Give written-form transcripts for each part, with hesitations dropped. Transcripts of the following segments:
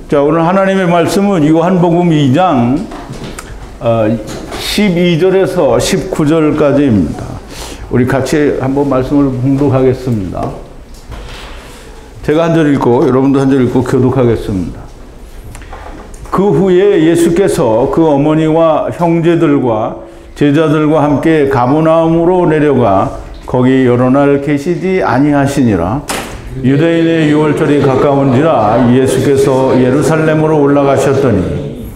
자, 오늘 하나님의 말씀은 요한복음 2장 12절에서 19절까지입니다. 우리 같이 한번 말씀을 봉독하겠습니다. 제가 한 절 읽고 여러분도 한 절 읽고 교독하겠습니다. 그 후에 예수께서 그 어머니와 형제들과 제자들과 함께 가버나움으로 내려가 거기 여러 날 계시지 아니하시니라. 유대인의 유월절이 가까운지라 예수께서 예루살렘으로 올라가셨더니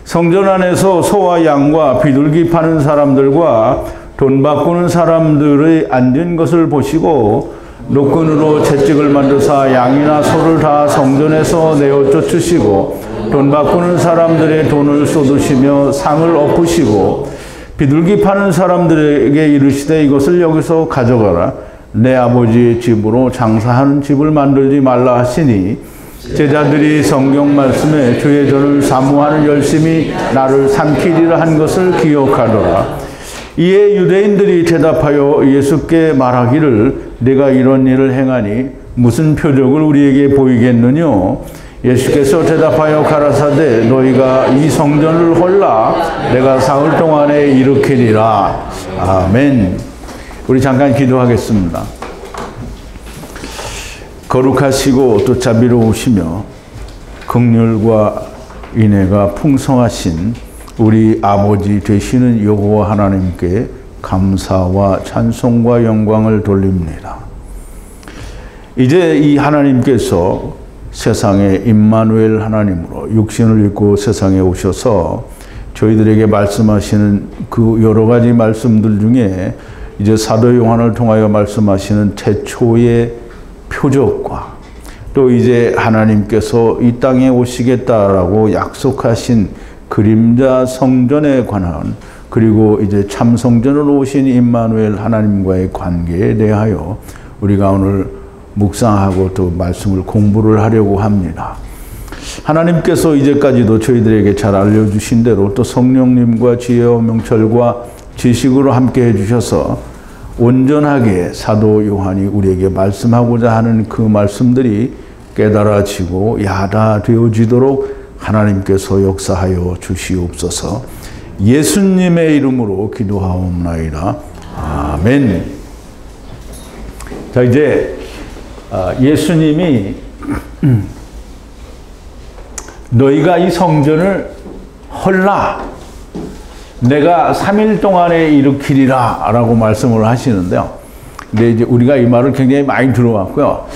성전 안에서 소와 양과 비둘기 파는 사람들과 돈 바꾸는 사람들의 앉은 것을 보시고 노끈으로 채찍을 만드사 양이나 소를 다 성전에서 내어 쫓으시고 돈 바꾸는 사람들의 돈을 쏟으시며 상을 엎으시고 비둘기 파는 사람들에게 이르시되 이것을 여기서 가져가라. 내 아버지의 집으로 장사하는 집을 만들지 말라 하시니 제자들이 성경 말씀에 주의 전을 사모하는 열심히 나를 삼키리라 한 것을 기억하더라. 이에 유대인들이 대답하여 예수께 말하기를 내가 이런 일을 행하니 무슨 표적을 우리에게 보이겠느냐. 예수께서 대답하여 가라사대 너희가 이 성전을 헐라 내가 사흘 동안에 일으키리라. 아멘. 우리 잠깐 기도하겠습니다. 거룩하시고 또 자비로우시며 긍휼과 인애가 풍성하신 우리 아버지 되시는 여호와 하나님께 감사와 찬송과 영광을 돌립니다. 이제 이 하나님께서 세상에 임마누엘 하나님으로 육신을 입고 세상에 오셔서 저희들에게 말씀하시는 그 여러 가지 말씀들 중에 이제 사도 요한을 통하여 말씀하시는 태초의 표적과 또 이제 하나님께서 이 땅에 오시겠다라고 약속하신 그림자 성전에 관한 그리고 이제 참 성전으로 오신 임마누엘 하나님과의 관계에 대하여 우리가 오늘 묵상하고 또 말씀을 공부를 하려고 합니다. 하나님께서 이제까지도 저희들에게 잘 알려주신 대로 또 성령님과 지혜와 명철과 지식으로 함께 해주셔서 온전하게 사도 요한이 우리에게 말씀하고자 하는 그 말씀들이 깨달아지고 야다되어지도록 하나님께서 역사하여 주시옵소서. 예수님의 이름으로 기도하옵나이다. 아멘. 자, 이제 예수님이 너희가 이 성전을 헐라 내가 3일 동안에 일으키리라 라고 말씀을 하시는데요. 근데 이제 우리가 이 말을 굉장히 많이 들어왔고요.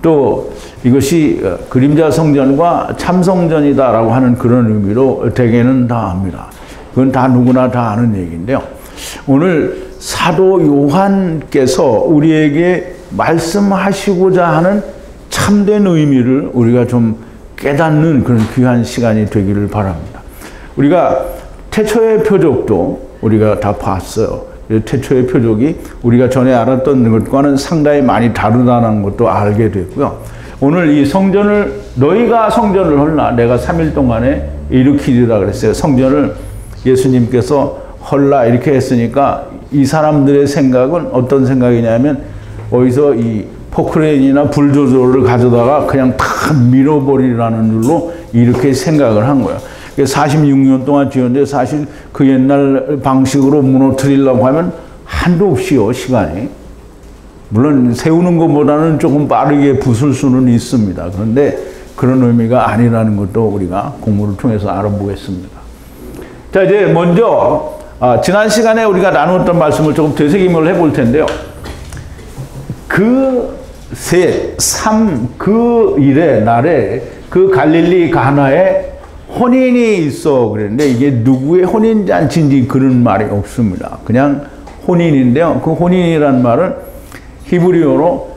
또 이것이 그림자 성전과 참 성전이다 라고 하는 그런 의미로 대개는 다 압니다. 그건 다 누구나 다 아는 얘기인데요. 오늘 사도 요한께서 우리에게 말씀하시고자 하는 참된 의미를 우리가 좀 깨닫는 그런 귀한 시간이 되기를 바랍니다. 우리가 태초의 표적도 우리가 다 봤어요. 태초의 표적이 우리가 전에 알았던 것과는 상당히 많이 다르다는 것도 알게 됐고요. 오늘 이 성전을 너희가 성전을 헐라 내가 3일 동안에 일으키리라 그랬어요. 성전을 예수님께서 헐라 이렇게 했으니까 이 사람들의 생각은 어떤 생각이냐면 어디서 이 포크레인이나 불도저를 가져다가 그냥 다 밀어버리라는 줄로 이렇게 생각을 한 거예요. 46년 동안 지었는데 사실 그 옛날 방식으로 무너뜨리려고 하면 한도 없이요, 시간이. 물론 세우는 것보다는 조금 빠르게 부술 수는 있습니다. 그런데 그런 의미가 아니라는 것도 우리가 공부를 통해서 알아보겠습니다. 자, 이제 먼저 지난 시간에 우리가 나누었던 말씀을 조금 되새김을 해볼 텐데요. 그 일의 날에 그 갈릴리 가나에 혼인이 있어 그랬는데 이게 누구의 혼인잔치인지 그런 말이 없습니다. 그냥 혼인인데요. 그 혼인이란 말은 히브리어로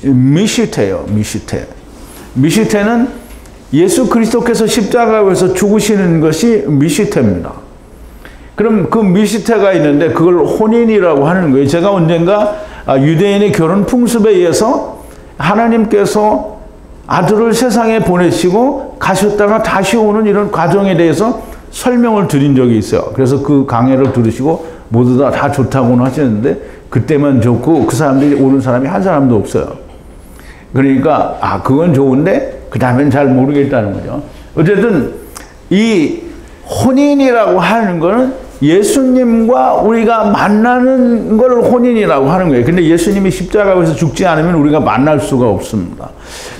미시테예요. 미시테는 예수 그리스도께서 십자가에서 죽으시는 것이 미시테입니다. 그럼 그 미시테가 있는데 그걸 혼인이라고 하는 거예요. 제가 언젠가 유대인의 결혼 풍습에 의해서 하나님께서 아들을 세상에 보내시고 가셨다가 다시 오는 이런 과정에 대해서 설명을 드린 적이 있어요. 그래서 그 강해를 들으시고 모두 다 좋다고는 하셨는데 그때만 좋고 그 사람들이 오는 사람이 한 사람도 없어요. 그러니까 그건 좋은데 그 다음엔 잘 모르겠다는 거죠. 어쨌든 이 혼인이라고 하는 거는 예수님과 우리가 만나는 걸 혼인이라고 하는 거예요. 근데 예수님이 십자가에서 죽지 않으면 우리가 만날 수가 없습니다.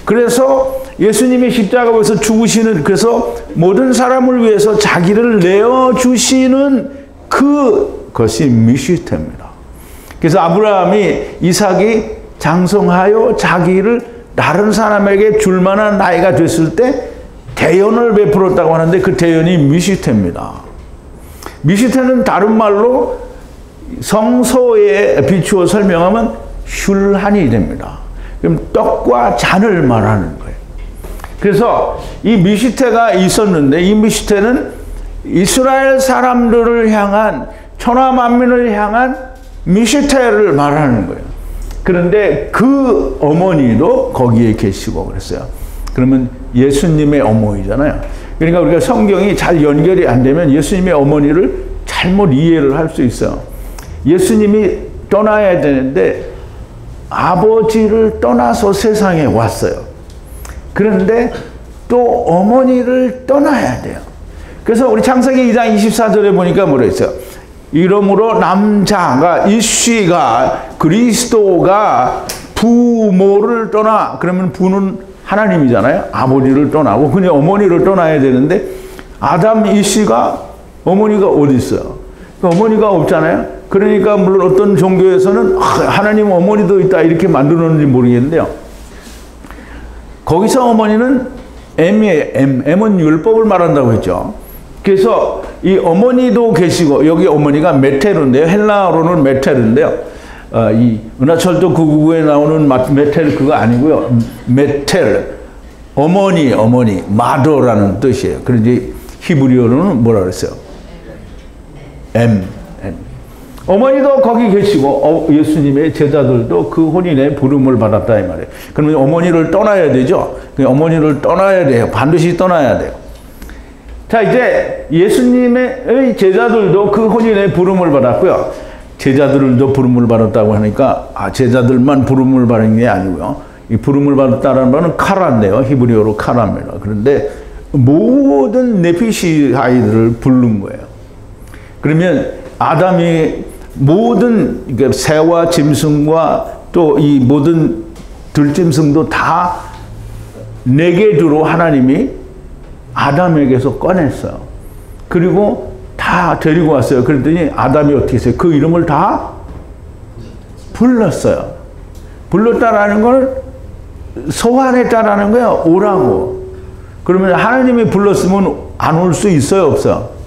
그래서 예수님이 십자가에서 죽으시는, 그래서 모든 사람을 위해서 자기를 내어주시는 그것이 미시테입니다. 그래서 아브라함이 이삭이 장성하여 자기를 다른 사람에게 줄 만한 나이가 됐을 때 대연을 베풀었다고 하는데 그 대연이 미시테입니다. 미시테는 다른 말로 성소에 비추어 설명하면 슐한이 됩니다. 그럼 떡과 잔을 말하는 거예요. 그래서 이 미시테가 있었는데 이 미시테는 이스라엘 사람들을 향한, 천하 만민을 향한 미시테를 말하는 거예요. 그런데 그 어머니도 거기에 계시고 그랬어요. 그러면 예수님의 어머니잖아요. 그러니까 우리가 성경이 잘 연결이 안 되면 예수님의 어머니를 잘못 이해를 할 수 있어요. 예수님이 떠나야 되는데 아버지를 떠나서 세상에 왔어요. 그런데 또 어머니를 떠나야 돼요. 그래서 우리 창세기 2장 24절에 보니까 뭐라 했어요? 이러므로 남자가, 이씨가, 그리스도가 부모를 떠나, 그러면 부는 하나님이잖아요. 아버지를 떠나고, 그냥 어머니를 떠나야 되는데, 아담 이씨가 어머니가 어디 있어요? 어머니가 없잖아요. 그러니까 물론 어떤 종교에서는 하나님 어머니도 있다 이렇게 만들었는지 모르겠는데요. 거기서 어머니는 M이에요. M은 율법을 말한다고 했죠. 그래서 이 어머니도 계시고, 여기 어머니가 메테르인데요. 헬라어로는 메테르인데요. 이 은하철도 999에 나오는 메텔 그거 아니고요. 메텔, 어머니, 마더라는 뜻이에요. 그런데 히브리어로는 뭐라 그랬어요? M. 어머니도 거기 계시고 예수님의 제자들도 그 혼인의 부름을 받았다 이 말이에요. 그러면 어머니를 떠나야 되죠. 어머니를 떠나야 돼요. 반드시 떠나야 돼요. 자, 이제 예수님의 제자들도 그 혼인의 부름을 받았고요. 제자들도 부름을 받았다고 하니까 제자들만 부름을 받은 게 아니고요. 이 부름을 받았다는 말은 카라인데요. 히브리어로 카라입니다. 그런데 모든 네피시 아이들을 부른 거예요. 그러면 아담이 모든 새와 짐승과 또 이 모든 들짐승도 다 네게드로 하나님이 아담에게서 꺼냈어요. 그리고 다 데리고 왔어요. 그랬더니 아담이 어떻게 했어요? 그 이름을 다 불렀어요. 불렀다라는 걸 소환했다라는 거예요. 오라고. 그러면 하나님이 불렀으면 안 올 수 있어요? 없어요?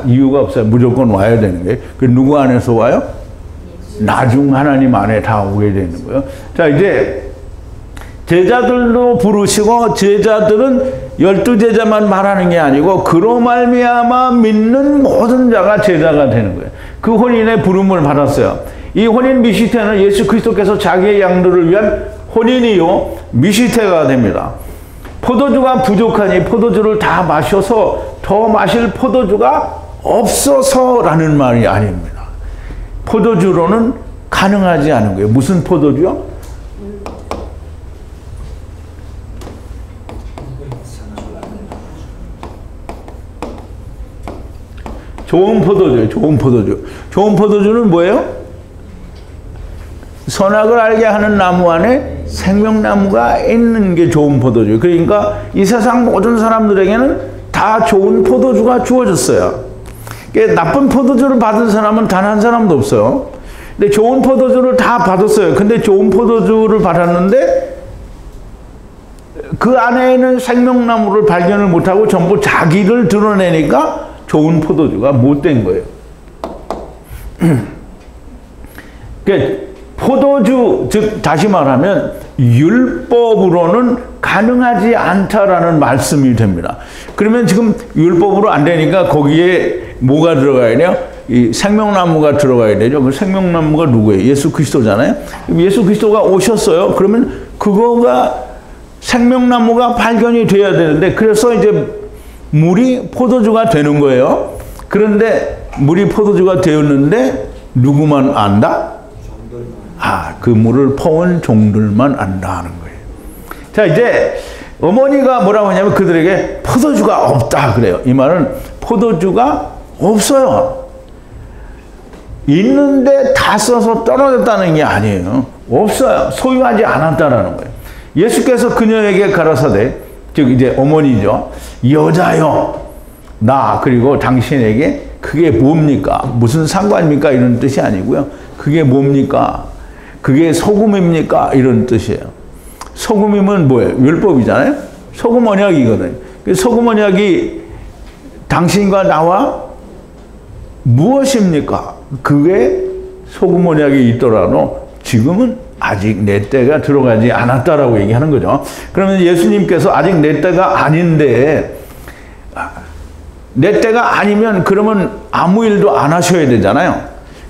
이유가 없어요. 무조건 와야 되는 거예요. 그 누구 안에서 와요? 나중 하나님 안에 다 오게 되는 거예요. 자, 이제 제자들도 부르시고, 제자들은 12제자만 말하는 게 아니고 그로 말미암아 믿는 모든 자가 제자가 되는 거예요. 그 혼인의 부름을 받았어요. 이 혼인 미시테는 예수 그리스도께서 자기의 양들을 위한 혼인이요 미시테가 됩니다. 포도주가 부족하니 포도주를 다 마셔서 더 마실 포도주가 없어서라는 말이 아닙니다. 포도주로는 가능하지 않은 거예요. 무슨 포도주요? 좋은 포도주예요. 좋은 포도주. 좋은 포도주는 뭐예요? 선악을 알게 하는 나무 안에 생명나무가 있는 게 좋은 포도주. 그러니까 이 세상 모든 사람들에게는 다 좋은 포도주가 주어졌어요. 나쁜 포도주를 받은 사람은 단 한 사람도 없어요. 근데 좋은 포도주를 다 받았어요. 근데 좋은 포도주를 받았는데 그 안에는 생명나무를 발견을 못하고 전부 자기를 드러내니까 좋은 포도주가 못된 거예요. 그러니까 포도주, 즉 다시 말하면 율법으로는 가능하지 않다라는 말씀이 됩니다. 그러면 지금 율법으로 안 되니까 거기에 뭐가 들어가야 돼요? 이 생명나무가 들어가야 되죠. 그 생명나무가 누구예요? 예수 그리스도잖아요. 예수 그리스도가 오셨어요. 그러면 그거가 생명나무가 발견이 돼야 되는데, 그래서 이제 물이 포도주가 되는 거예요. 그런데 물이 포도주가 되었는데 누구만 안다? 그 물을 퍼온 종들만 안다 하는 거예요. 자, 이제 어머니가 뭐라고 하냐면 그들에게 포도주가 없다 그래요. 이 말은 포도주가 없어요. 있는데 다 써서 떨어졌다는 게 아니에요. 없어요. 소유하지 않았다라는 거예요. 예수께서 그녀에게 가라사대, 즉 이제 어머니죠. 여자여, 나 그리고 당신에게 그게 뭡니까? 무슨 상관입니까? 이런 뜻이 아니고요. 그게 뭡니까? 그게 소금입니까? 이런 뜻이에요. 소금이면 뭐예요? 율법이잖아요. 소금 언약이거든요. 소금 언약이 당신과 나와 무엇입니까? 그게 소금 언약이 있더라도 지금은 아직 내 때가 들어가지 않았다라고 얘기하는 거죠. 그러면 예수님께서 아직 내 때가 아닌데, 내 때가 아니면 그러면 아무 일도 안 하셔야 되잖아요.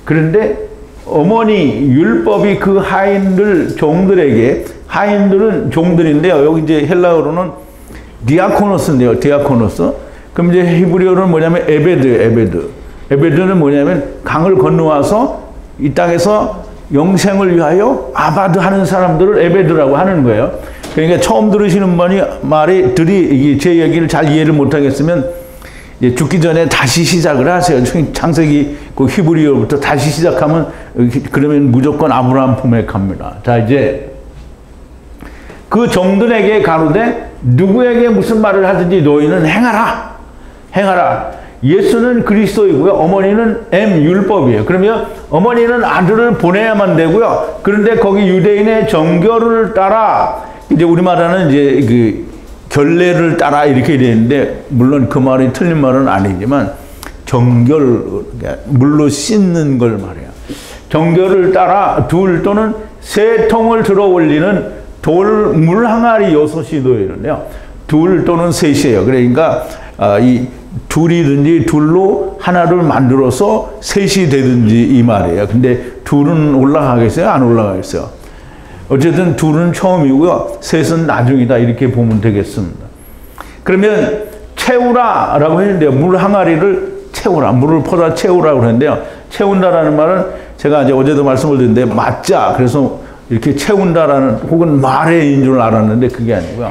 그런데 어머니 율법이 그 하인들 종들에게, 하인들은 종들인데요. 여기 이제 헬라어로는 디아코노스인데요. 디아코노스. 그럼 이제 히브리어로는 뭐냐면 에베드. 에베드는 뭐냐면 강을 건너와서 이 땅에서 영생을 위하여 아바드 하는 사람들을 에베드라고 하는 거예요. 그러니까 처음 들으시는 분이 말이 제 얘기를 잘 이해를 못하겠으면 이제 죽기 전에 다시 시작을 하세요. 창세기 그 히브리어부터 다시 시작하면 그러면 무조건 아브라함 품에 갑니다. 자, 이제 그 종들에게 가로되 누구에게 무슨 말을 하든지 너희는 행하라. 예수는 그리스도이고요. 어머니는 율법이에요. 그러면 어머니는 아들을 보내야만 되고요. 그런데 거기 유대인의 정결을 따라, 이제 우리말하는 이제 그 결례를 따라 이렇게 되는데, 물론 그 말이 틀린 말은 아니지만 정결, 물로 씻는 걸 말해요. 정결을 따라 둘 또는 세 통을 들어 올리는 돌 물 항아리 6이 되는데요. 둘 또는 셋이에요. 그러니까 이 둘이든지 둘로 하나를 만들어서 셋이 되든지 이 말이에요. 근데 둘은 올라가겠어요? 안 올라가겠어요? 어쨌든 둘은 처음이고요. 셋은 나중이다. 이렇게 보면 되겠습니다. 그러면 채우라라고 했는데요. 물 항아리를 채우라. 물을 퍼다 채우라고 했는데요. 채운다라는 말은 제가 이제 어제도 말씀을 드렸는데 맞자. 그래서 이렇게 채운다라는, 혹은 말해인 줄 알았는데 그게 아니고요.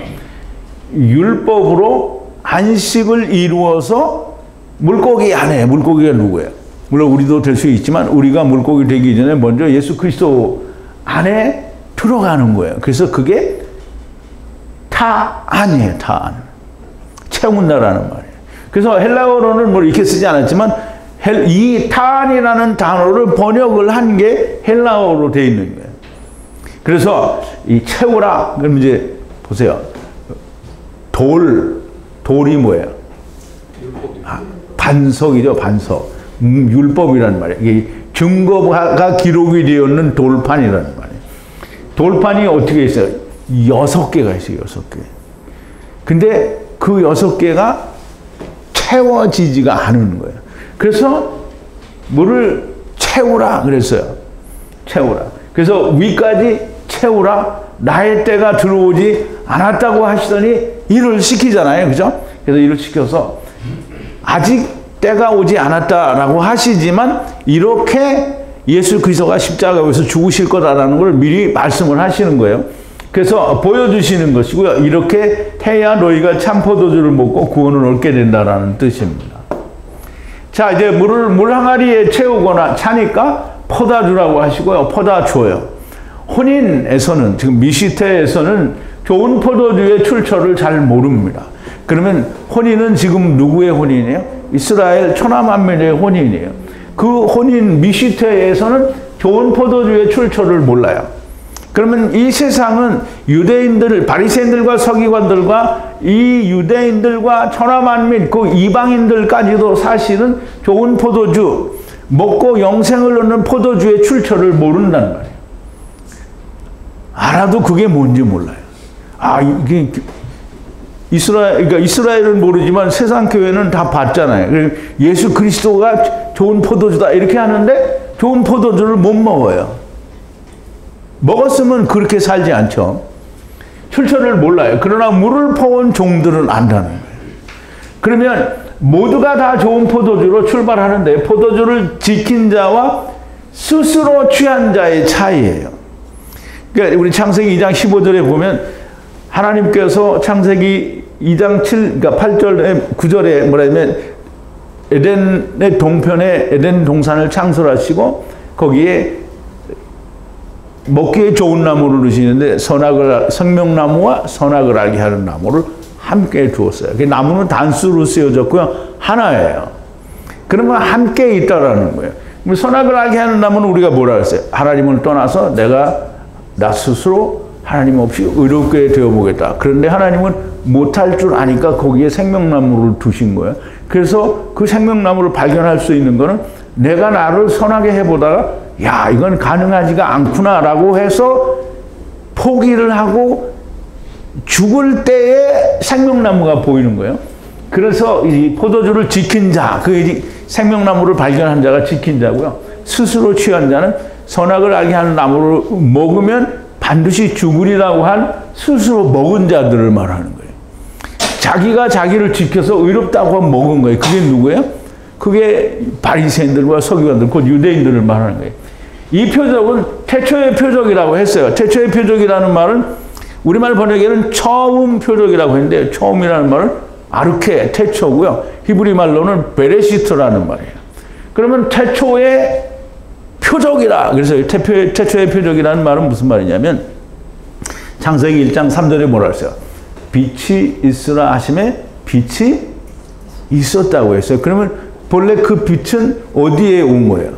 율법으로 안식을 이루어서 물고기 안에, 물고기가 누구예요? 물론 우리도 될 수 있지만 우리가 물고기 되기 전에 먼저 예수 그리스도 안에 들어가는 거예요. 그래서 그게 타안이에요. 타안. 채운다라는 말이에요. 그래서 헬라어로는 뭐 이렇게 쓰지 않았지만 이 타안이라는 단어를 번역을 한 게 헬라어로 되어 있는 거예요. 그래서 이 채우라, 그럼 이제 보세요. 돌이 뭐예요? 반석이죠, 반석. 율법이라는 말이에요. 이게 증거가 기록이 되어 있는 돌판이라는 말이에요. 돌판이 어떻게 있어요? 6개가 있어요, 6개. 근데 그 6개가 채워지지가 않은 거예요. 그래서 물을 채우라 그랬어요. 채우라. 그래서 위까지 채우라. 나의 때가 들어오지 않았다고 하시더니 일을 시키잖아요. 그죠? 그래서 일을 시켜서 아직 때가 오지 않았다라고 하시지만 이렇게 예수 그리스도가 십자가에서 죽으실 거다라는 걸 미리 말씀을 하시는 거예요. 그래서 보여주시는 것이고요. 이렇게 해야 너희가 참 포도주를 먹고 구원을 얻게 된다라는 뜻입니다. 자, 이제 물 항아리에 채우거나 차니까 퍼다주라고 하시고요. 퍼다 줘요. 혼인에서는, 지금 미시테에서는 좋은 포도주의 출처를 잘 모릅니다. 그러면 혼인은 지금 누구의 혼인이에요? 이스라엘 천하만민의 혼인이에요. 그 혼인 미시테에서는 좋은 포도주의 출처를 몰라요. 그러면 이 세상은 유대인들, 바리새인들과 서기관들과 이 유대인들과 천하만민, 그 이방인들까지도 사실은 좋은 포도주, 먹고 영생을 얻는 포도주의 출처를 모른다는 말이에요. 알아도 그게 뭔지 몰라요. 아, 이게 그러니까 이스라엘은 모르지만 세상 교회는 다 봤잖아요. 예수 그리스도가 좋은 포도주다 이렇게 하는데 좋은 포도주를 못 먹어요. 먹었으면 그렇게 살지 않죠. 출처를 몰라요. 그러나 물을 퍼온 종들은 안다는 거예요. 그러면 모두가 다 좋은 포도주로 출발하는데 포도주를 지킨 자와 스스로 취한 자의 차이예요. 그러니까 우리 창세기 2장 15절에 보면 하나님께서 창세기 2장 그러니까 8절에 9절에 뭐라면 에덴의 동편에 에덴 동산을 창설하시고 거기에 먹기에 좋은 나무를 두시는데 생명나무와 선악을 알게 하는 나무를 함께 두었어요. 그 나무는 단수로 쓰여졌고요. 하나예요. 그러면 함께 있다라는 거예요. 선악을 알게 하는 나무는 우리가 뭐라 했어요? 하나님을 떠나서 내가 나 스스로 하나님 없이 의롭게 되어보겠다. 그런데 하나님은 못할 줄 아니까 거기에 생명나무를 두신 거예요. 그래서 그 생명나무를 발견할 수 있는 거는 내가 나를 선하게 해보다가 야 이건 가능하지가 않구나 라고 해서 포기를 하고 죽을 때에 생명나무가 보이는 거예요. 그래서 이 포도주를 지킨 자, 그 생명나무를 발견한 자가 지킨 자고요. 스스로 취한 자는 선악을 알게 하는 나무를 먹으면 반드시 죽으리라고 한 스스로 먹은 자들을 말하는 거예요. 자기가 자기를 지켜서 의롭다고 먹은 거예요. 그게 누구예요? 그게 바리새인들과 서기관들, 곧 유대인들을 말하는 거예요. 이 표적은 태초의 표적이라고 했어요. 태초의 표적이라는 말은 우리말 번역에는 처음 표적이라고 했는데 처음이라는 말은 아르케, 태초고요. 히브리 말로는 베레시트라는 말이에요. 그러면 태초의 표적이라. 그래서 태초의 표적이라는 말은 무슨 말이냐면 창세기 1장 3절에 뭐라 했어요? 빛이 있으라 하심에 빛이 있었다고 했어요. 그러면 본래 그 빛은 어디에 온 거예요?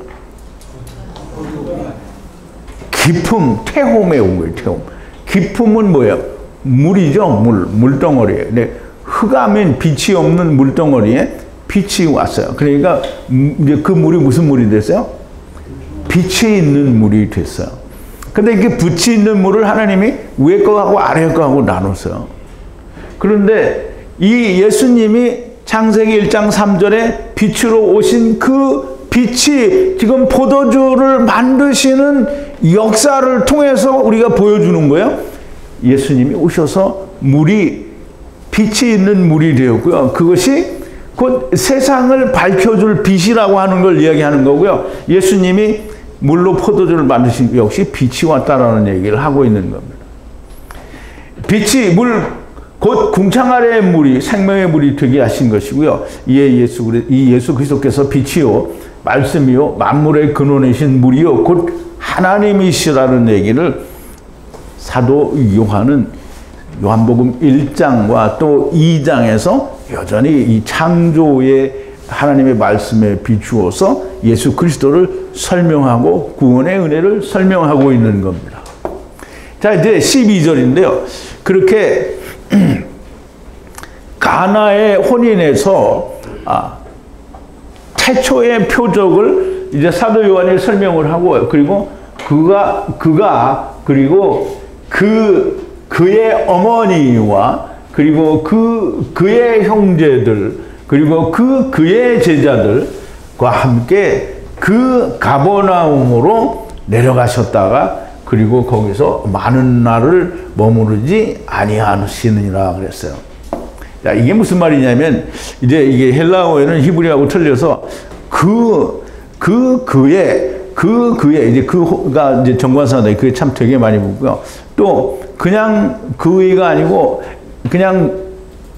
깊음, 태홈에 온 거예요. 태홈. 깊음은 뭐예요? 물이죠. 물덩어리예요. 근데 흑암인 빛이 없는 물덩어리에 빛이 왔어요. 그러니까 이제 그 물이 무슨 물이 됐어요? 빛이 있는 물이 됐어요. 근데 이게 빛이 있는 물을 하나님이 위에 거하고 아래 거하고 나눴어요. 그런데 이 예수님이 창세기 1장 3절에 빛으로 오신 그 빛이 지금 포도주를 만드시는 역사를 통해서 우리가 보여주는 거예요. 예수님이 오셔서 물이 빛이 있는 물이 되었고요. 그것이 곧 세상을 밝혀줄 빛이라고 하는 걸 이야기하는 거고요. 예수님이 물로 포도주를 만드신 역시 빛이 왔다라는 얘기를 하고 있는 겁니다. 빛이 곧 궁창 아래의 물이 생명의 물이 되게 하신 것이고요. 이 예수 그리스도께서 빛이요 말씀이요 만물의 근원이신 물이요 곧 하나님이시라는 얘기를 사도 요한은 요한복음 1장과 또 2장에서 여전히 이 창조의 하나님의 말씀에 비추어서 예수 그리스도를 설명하고 구원의 은혜를 설명하고 있는 겁니다. 자, 이제 12절인데요. 그렇게 가나의 혼인에서 태초의 표적을 이제 사도 요한이 설명을 하고 그리고 그리고 그의 어머니와 그리고 그의 형제들 그리고 그의 제자들과 함께 그 가버나움으로 내려가셨다가 그리고 거기서 많은 날을 머무르지 아니하시느니라 그랬어요. 자, 이게 무슨 말이냐면 이제 이게 헬라어에는 히브리하고 틀려서 그의 이제 그가 이제 정관사인데 그게 참 되게 많이 묻고요. 또 그냥 그의가 아니고 그냥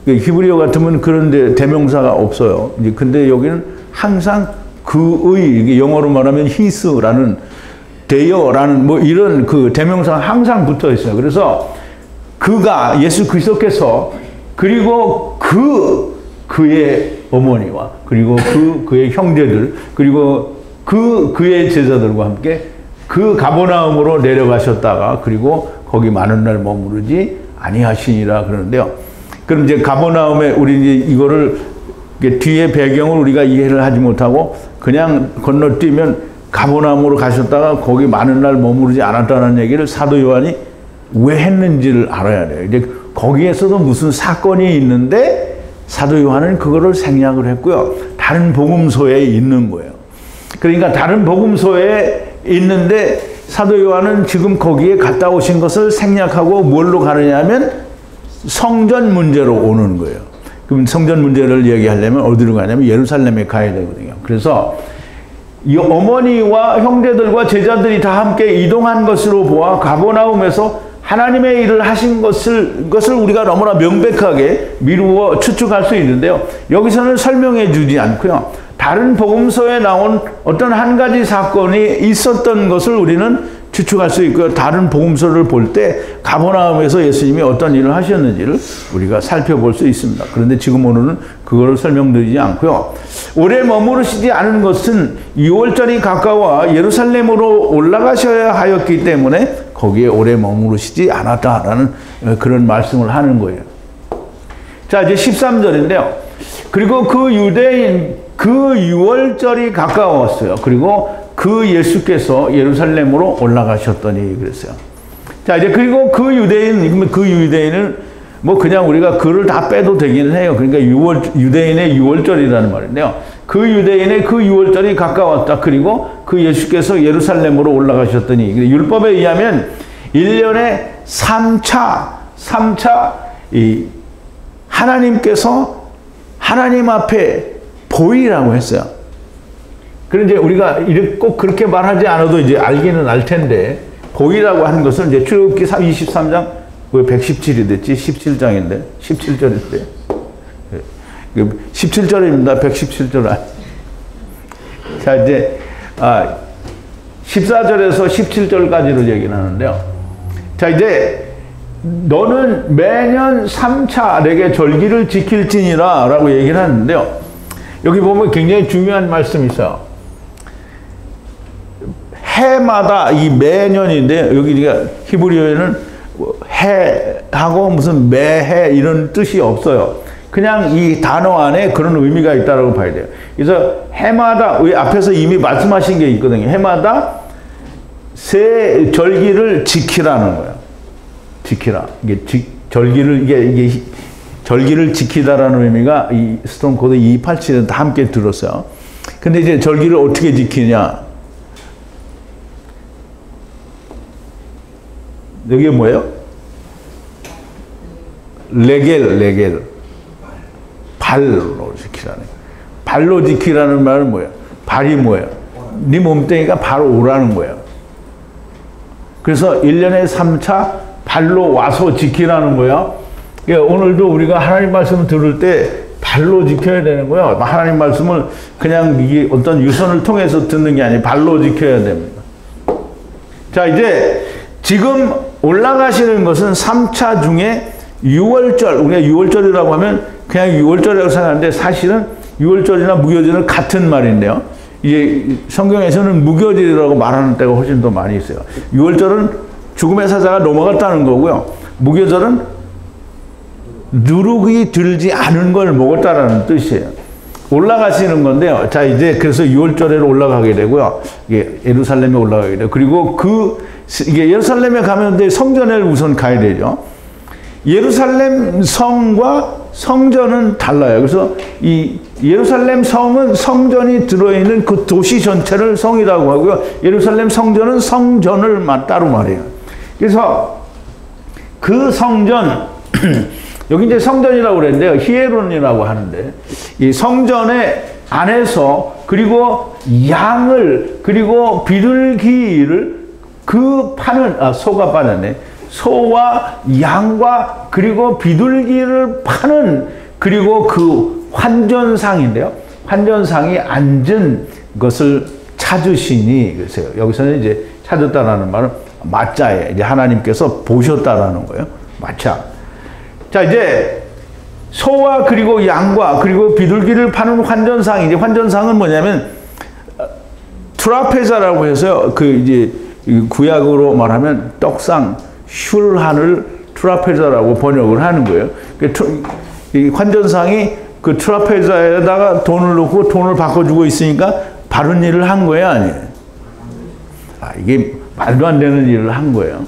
히브리어 같으면 그런데 대명사가 없어요. 이제 근데 여기는 항상 그의 영어로 말하면 히스라는 대여라는 뭐 이런 그 대명사가 항상 붙어 있어요. 그래서 그가 예수 그리스도께서 그리고 그의 어머니와 그리고 그의 형제들 그리고 그의 제자들과 함께 그 가버나움으로 내려가셨다가 그리고 거기 많은 날 머무르지 아니하시니라 그러는데요. 그럼 이제 가버나움에 우리 이거를 뒤에 배경을 우리가 이해를 하지 못하고 그냥 건너뛰면 가버나움으로 가셨다가 거기 많은 날 머무르지 않았다는 얘기를 사도 요한이 왜 했는지를 알아야 돼요. 이제 거기에서도 무슨 사건이 있는데 사도 요한은 그거를 생략을 했고요. 다른 복음서에 있는 거예요. 그러니까 다른 복음서에 있는데 사도 요한은 지금 거기에 갔다 오신 것을 생략하고 뭘로 가느냐 하면 성전 문제로 오는 거예요. 그럼 성전 문제를 얘기하려면 어디로 가냐면 예루살렘에 가야 되거든요. 그래서 이 어머니와 형제들과 제자들이 다 함께 이동한 것으로 보아 가버나움에서 하나님의 일을 하신 것을 우리가 너무나 명백하게 미루어 추측할 수 있는데요. 여기서는 설명해 주지 않고요. 다른 복음서에 나온 어떤 한 가지 사건이 있었던 것을 우리는 추측할 수 있고요. 다른 복음서를 볼 때 가버나움에서 예수님이 어떤 일을 하셨는지를 우리가 살펴볼 수 있습니다. 그런데 지금 오늘은 그거를 설명드리지 않고요. 오래 머무르시지 않은 것은 6월절이 가까워 예루살렘으로 올라가셔야 하였기 때문에 거기에 오래 머무르시지 않았다라는 그런 말씀을 하는 거예요. 자, 이제 13절인데요. 그리고 그 유대인 그 6월절이 가까웠어요. 그리고 그 예수께서 예루살렘으로 올라가셨더니 그랬어요. 자, 이제 그리고 그 유대인은 뭐 그냥 우리가 그를 다 빼도 되기는 해요. 그러니까 유대인의 6월절이라는 말인데요. 그 유대인의 그 6월절이 가까웠다. 그리고 그 예수께서 예루살렘으로 올라가셨더니 율법에 의하면 1년에 3차 이 하나님께서 하나님 앞에 보이라고 했어요. 그런데 우리가 꼭 그렇게 말하지 않아도 이제 알기는 알 텐데, 보이라고 하는 것은 이제 출애굽기 23장, 왜 117이 됐지? 17장인데, 17절인데. 17절입니다. 117절 아니. 자, 이제, 14절에서 17절까지로 얘기를 하는데요. 자, 이제, 너는 매년 3차 내게 절기를 지킬지니라 라고 얘기를 하는데요. 여기 보면 굉장히 중요한 말씀이 있어요. 해마다 이 매년인데, 여기 히브리어에는 해하고 무슨 매해 이런 뜻이 없어요. 그냥 이 단어 안에 그런 의미가 있다고 봐야 돼요. 그래서 해마다, 앞에서 이미 말씀하신 게 있거든요. 해마다 새 절기를 지키라는 거예요. 지키라. 이게 절기를 지키다라는 의미가 이 스톰 코드 287에 다 함께 들었어요. 근데 이제 절기를 어떻게 지키냐? 여기 뭐예요? 레겔. 발로 지키라는. 발로 지키라는 말은 뭐예요? 발이 뭐예요? 네 몸뚱이가 바로 오라는 거예요. 그래서 1년에 3차 발로 와서 지키라는 거예요. 그러니까 오늘도 우리가 하나님 말씀을 들을 때 발로 지켜야 되는 거예요. 하나님 말씀을 그냥 이게 어떤 유선을 통해서 듣는 게 아니고 발로 지켜야 됩니다. 자, 이제 지금 올라가시는 것은 3차 중에 6월절, 우리가 6월절이라고 하면 그냥 6월절이라고 생각하는데 사실은 6월절이나 무교절은 같은 말인데요. 이게 성경에서는 무교절이라고 말하는 때가 훨씬 더 많이 있어요. 6월절은 죽음의 사자가 넘어갔다는 거고요. 무교절은 누룩이 들지 않은 걸 먹었다라는 뜻이에요. 올라가시는 건데요. 자, 이제 그래서 6월절에 올라가게 되고요. 이게 예루살렘에 올라가게 되고, 그리고 이게 예루살렘에 가면 성전에 우선 가야 되죠. 예루살렘 성과 성전은 달라요. 그래서 이 예루살렘 성은 성전이 들어있는 그 도시 전체를 성이라고 하고요. 예루살렘 성전은 성전을 따로 말해요. 그래서 그 성전, 여기 이제 성전이라고 그랬는데요. 히에론이라고 하는데, 이 성전의 안에서, 그리고 양을, 그리고 비둘기를 소가 빠졌네. 소와 양과 그리고 비둘기를 파는, 그리고 그 환전상인데요. 환전상이 앉은 것을 찾으시니, 그래서요. 여기서는 이제 찾았다라는 말은 마짜에, 이제 하나님께서 보셨다라는 거예요. 마짜. 자, 이제 소와 그리고 양과 그리고 비둘기를 파는 환전상이, 이제 환전상은 뭐냐면 트라페자라고 해서요. 이제 구약으로 말하면 떡상, 슐한을 트라페자라고 번역을 하는 거예요. 이 환전상이 그 트라페자에다가 돈을 넣고 돈을 바꿔주고 있으니까 바른 일을 한 거예요, 아니에요? 이게 말도 안 되는 일을 한 거예요.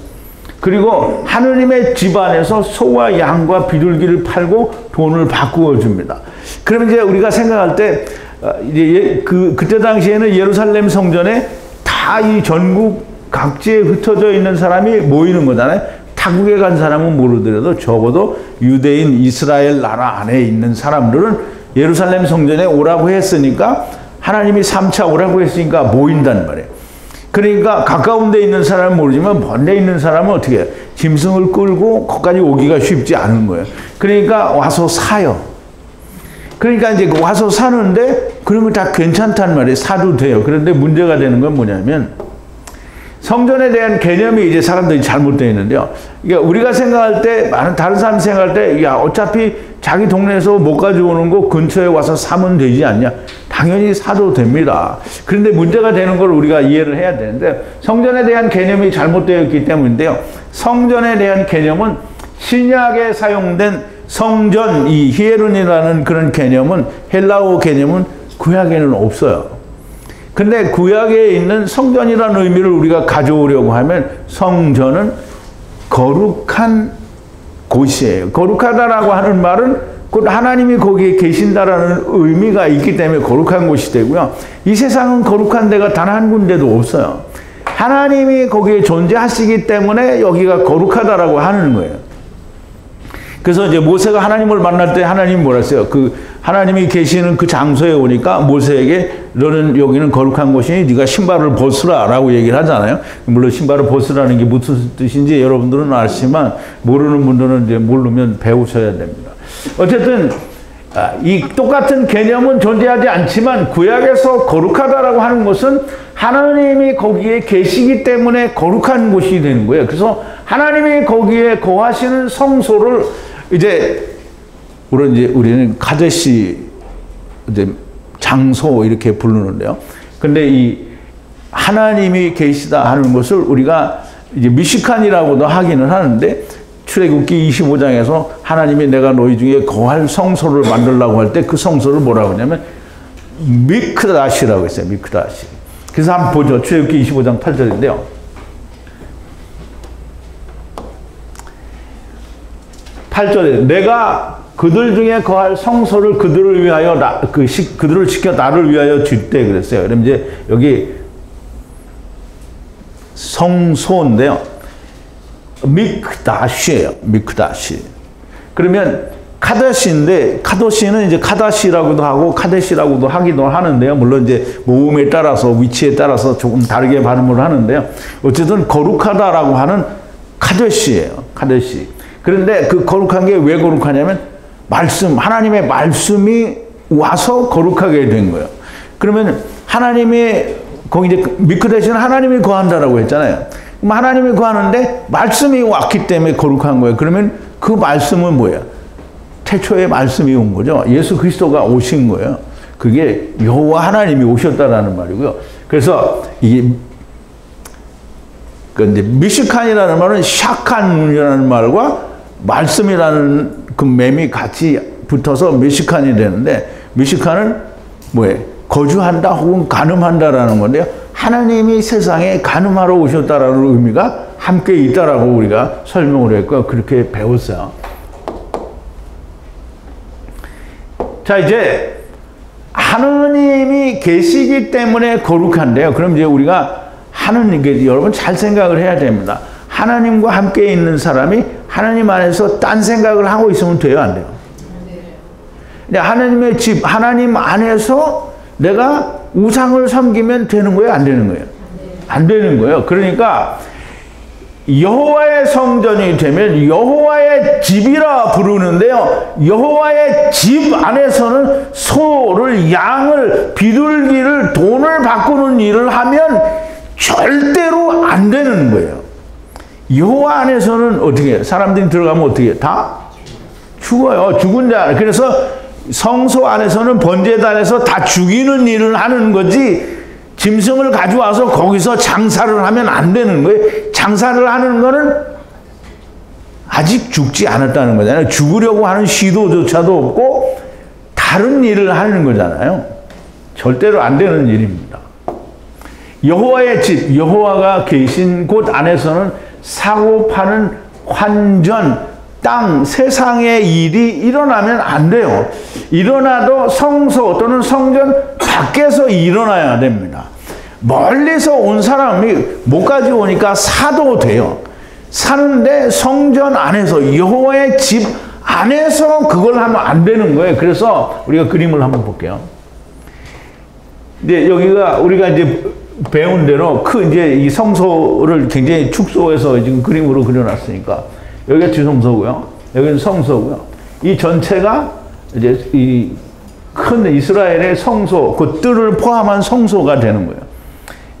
그리고 하느님의 집안에서 소와 양과 비둘기를 팔고 돈을 바꾸어 줍니다. 그러면 이제 우리가 생각할 때, 이제 그때 당시에는 예루살렘 성전에 다 이 전국 각지에 흩어져 있는 사람이 모이는 거잖아요. 타국에 간 사람은 모르더라도 적어도 유대인 이스라엘 나라 안에 있는 사람들은 예루살렘 성전에 오라고 했으니까, 하나님이 3차 오라고 했으니까 모인단 말이에요. 그러니까 가까운 데 있는 사람은 모르지만 먼 데 있는 사람은 어떻게 해요? 짐승을 끌고 거기까지 오기가 쉽지 않은 거예요. 그러니까 와서 사요. 그러니까 이제 와서 사는데 그런 거 다 괜찮단 말이에요. 사도 돼요. 그런데 문제가 되는 건 뭐냐면 성전에 대한 개념이 이제 사람들이 잘못되어 있는데요. 그러니까 우리가 생각할 때, 많은 다른 사람이 생각할 때, 야, 어차피 자기 동네에서 못 가져오는 거 근처에 와서 사면 되지 않냐? 당연히 사도 됩니다. 그런데 문제가 되는 걸 우리가 이해를 해야 되는데, 성전에 대한 개념이 잘못되어 있기 때문인데요. 성전에 대한 개념은 신약에 사용된 성전, 이 히에론이라는 그런 개념은, 헬라어 개념은 구약에는 없어요. 근데 구약에 있는 성전이라는 의미를 우리가 가져오려고 하면 성전은 거룩한 곳이에요. 거룩하다라고 하는 말은 곧 하나님이 거기에 계신다라는 의미가 있기 때문에 거룩한 곳이 되고요. 이 세상은 거룩한 데가 단 한 군데도 없어요. 하나님이 거기에 존재하시기 때문에 여기가 거룩하다라고 하는 거예요. 그래서 이제 모세가 하나님을 만날 때 하나님이 뭐라 했어요? 하나님이 계시는 그 장소에 오니까 모세에게 너는 여기는 거룩한 곳이니 네가 신발을 벗으라 라고 얘기를 하잖아요. 물론 신발을 벗으라는 게 무슨 뜻인지 여러분들은 아시지만 모르는 분들은 이제 모르면 배우셔야 됩니다. 어쨌든 이 똑같은 개념은 존재하지 않지만 구약에서 거룩하다라고 하는 것은 하나님이 거기에 계시기 때문에 거룩한 곳이 되는 거예요. 그래서 하나님이 거기에 거하시는 성소를 이제 우리는 카데시 이제 장소 이렇게 부르는데요. 근데 이 하나님이 계시다 하는 것을 우리가 이제 미시칸이라고도 하기는 하는데 출애굽기 25장에서 하나님이 내가 너희 중에 거할 성소를 만들려고 할 때 그 성소를 뭐라고 하냐면 미크다시라고 했어요. 미크다시. 그래서 한번 보죠. 출애굽기 25장 8절인데요. 8절에 내가 그들 중에 거할 성소를 그들을 위하여 그들을 지켜 나를 위하여 줄 때 그랬어요. 그럼 이제 여기 성소인데요. 미크다시예요. 미크다시. 그러면 카다시인데 카도시는 이제 카다시라고도 하고 카데시라고도 하기도 하는데요. 물론 이제 모음에 따라서 위치에 따라서 조금 다르게 발음을 하는데요. 어쨌든 거룩하다라고 하는 카데시예요. 카데시. 그런데 그 거룩한 게 왜 거룩하냐면 하나님의 말씀이 와서 거룩하게 된 거예요. 그러면 하나님이 거기 이제 미크다시는 하나님이 거한다라고 했잖아요. 그럼 하나님이 거하는데 말씀이 왔기 때문에 거룩한 거예요. 그러면 그 말씀은 뭐예요? 태초에 말씀이 온 거죠. 예수 그리스도가 오신 거예요. 그게 여호와 하나님이 오셨다라는 말이고요. 그래서 이게 근데 미시칸이라는 말은 샤칸이라는 말과 말씀이라는 그 맴이 같이 붙어서 미시칸이 되는데 미시칸은 뭐예요? 거주한다 혹은 간음한다라는 건데요. 하나님이 세상에 간음하러 오셨다라는 의미가 함께 있다라고 우리가 설명을 했고 그렇게 배웠어요. 자, 이제 하느님이 계시기 때문에 거룩한데요. 그럼 이제 우리가 여러분 잘 생각을 해야 됩니다. 하나님과 함께 있는 사람이 하나님 안에서 딴 생각을 하고 있으면 돼요, 안 돼요? 근데 하나님의 집, 하나님 안에서 내가 우상을 섬기면 되는 거예요, 안 되는 거예요? 안 되는 거예요. 그러니까 여호와의 성전이 되면 여호와의 집이라 부르는데요. 여호와의 집 안에서는 소를, 양을, 비둘기를, 돈을 바꾸는 일을 하면 절대로 안 되는 거예요. 여호와 안에서는 어떻게 해요? 사람들이 들어가면 어떻게 해요? 다 죽어요. 죽은 자. 그래서 성소 안에서는 번제단에서 다 죽이는 일을 하는 거지 짐승을 가져와서 거기서 장사를 하면 안 되는 거예요. 장사를 하는 거는 아직 죽지 않았다는 거잖아요. 죽으려고 하는 시도조차도 없고 다른 일을 하는 거잖아요. 절대로 안 되는 일입니다. 여호와의 집, 여호와가 계신 곳 안에서는 사고 파는 환전, 땅, 세상의 일이 일어나면 안 돼요. 일어나도 성소 또는 성전 밖에서 일어나야 됩니다. 멀리서 온 사람이 못까지 오니까 사도 돼요. 사는데 성전 안에서 여호와의 집 안에서 그걸 하면 안 되는 거예요. 그래서 우리가 그림을 한번 볼게요. 이제 여기가 우리가 이제 배운 대로 이제 이 성소를 굉장히 축소해서 지금 그림으로 그려놨으니까 여기가 지성소고요. 여기는 성소고요. 이 전체가 이제 이 큰 이스라엘의 성소, 그 뜰을 포함한 성소가 되는 거예요.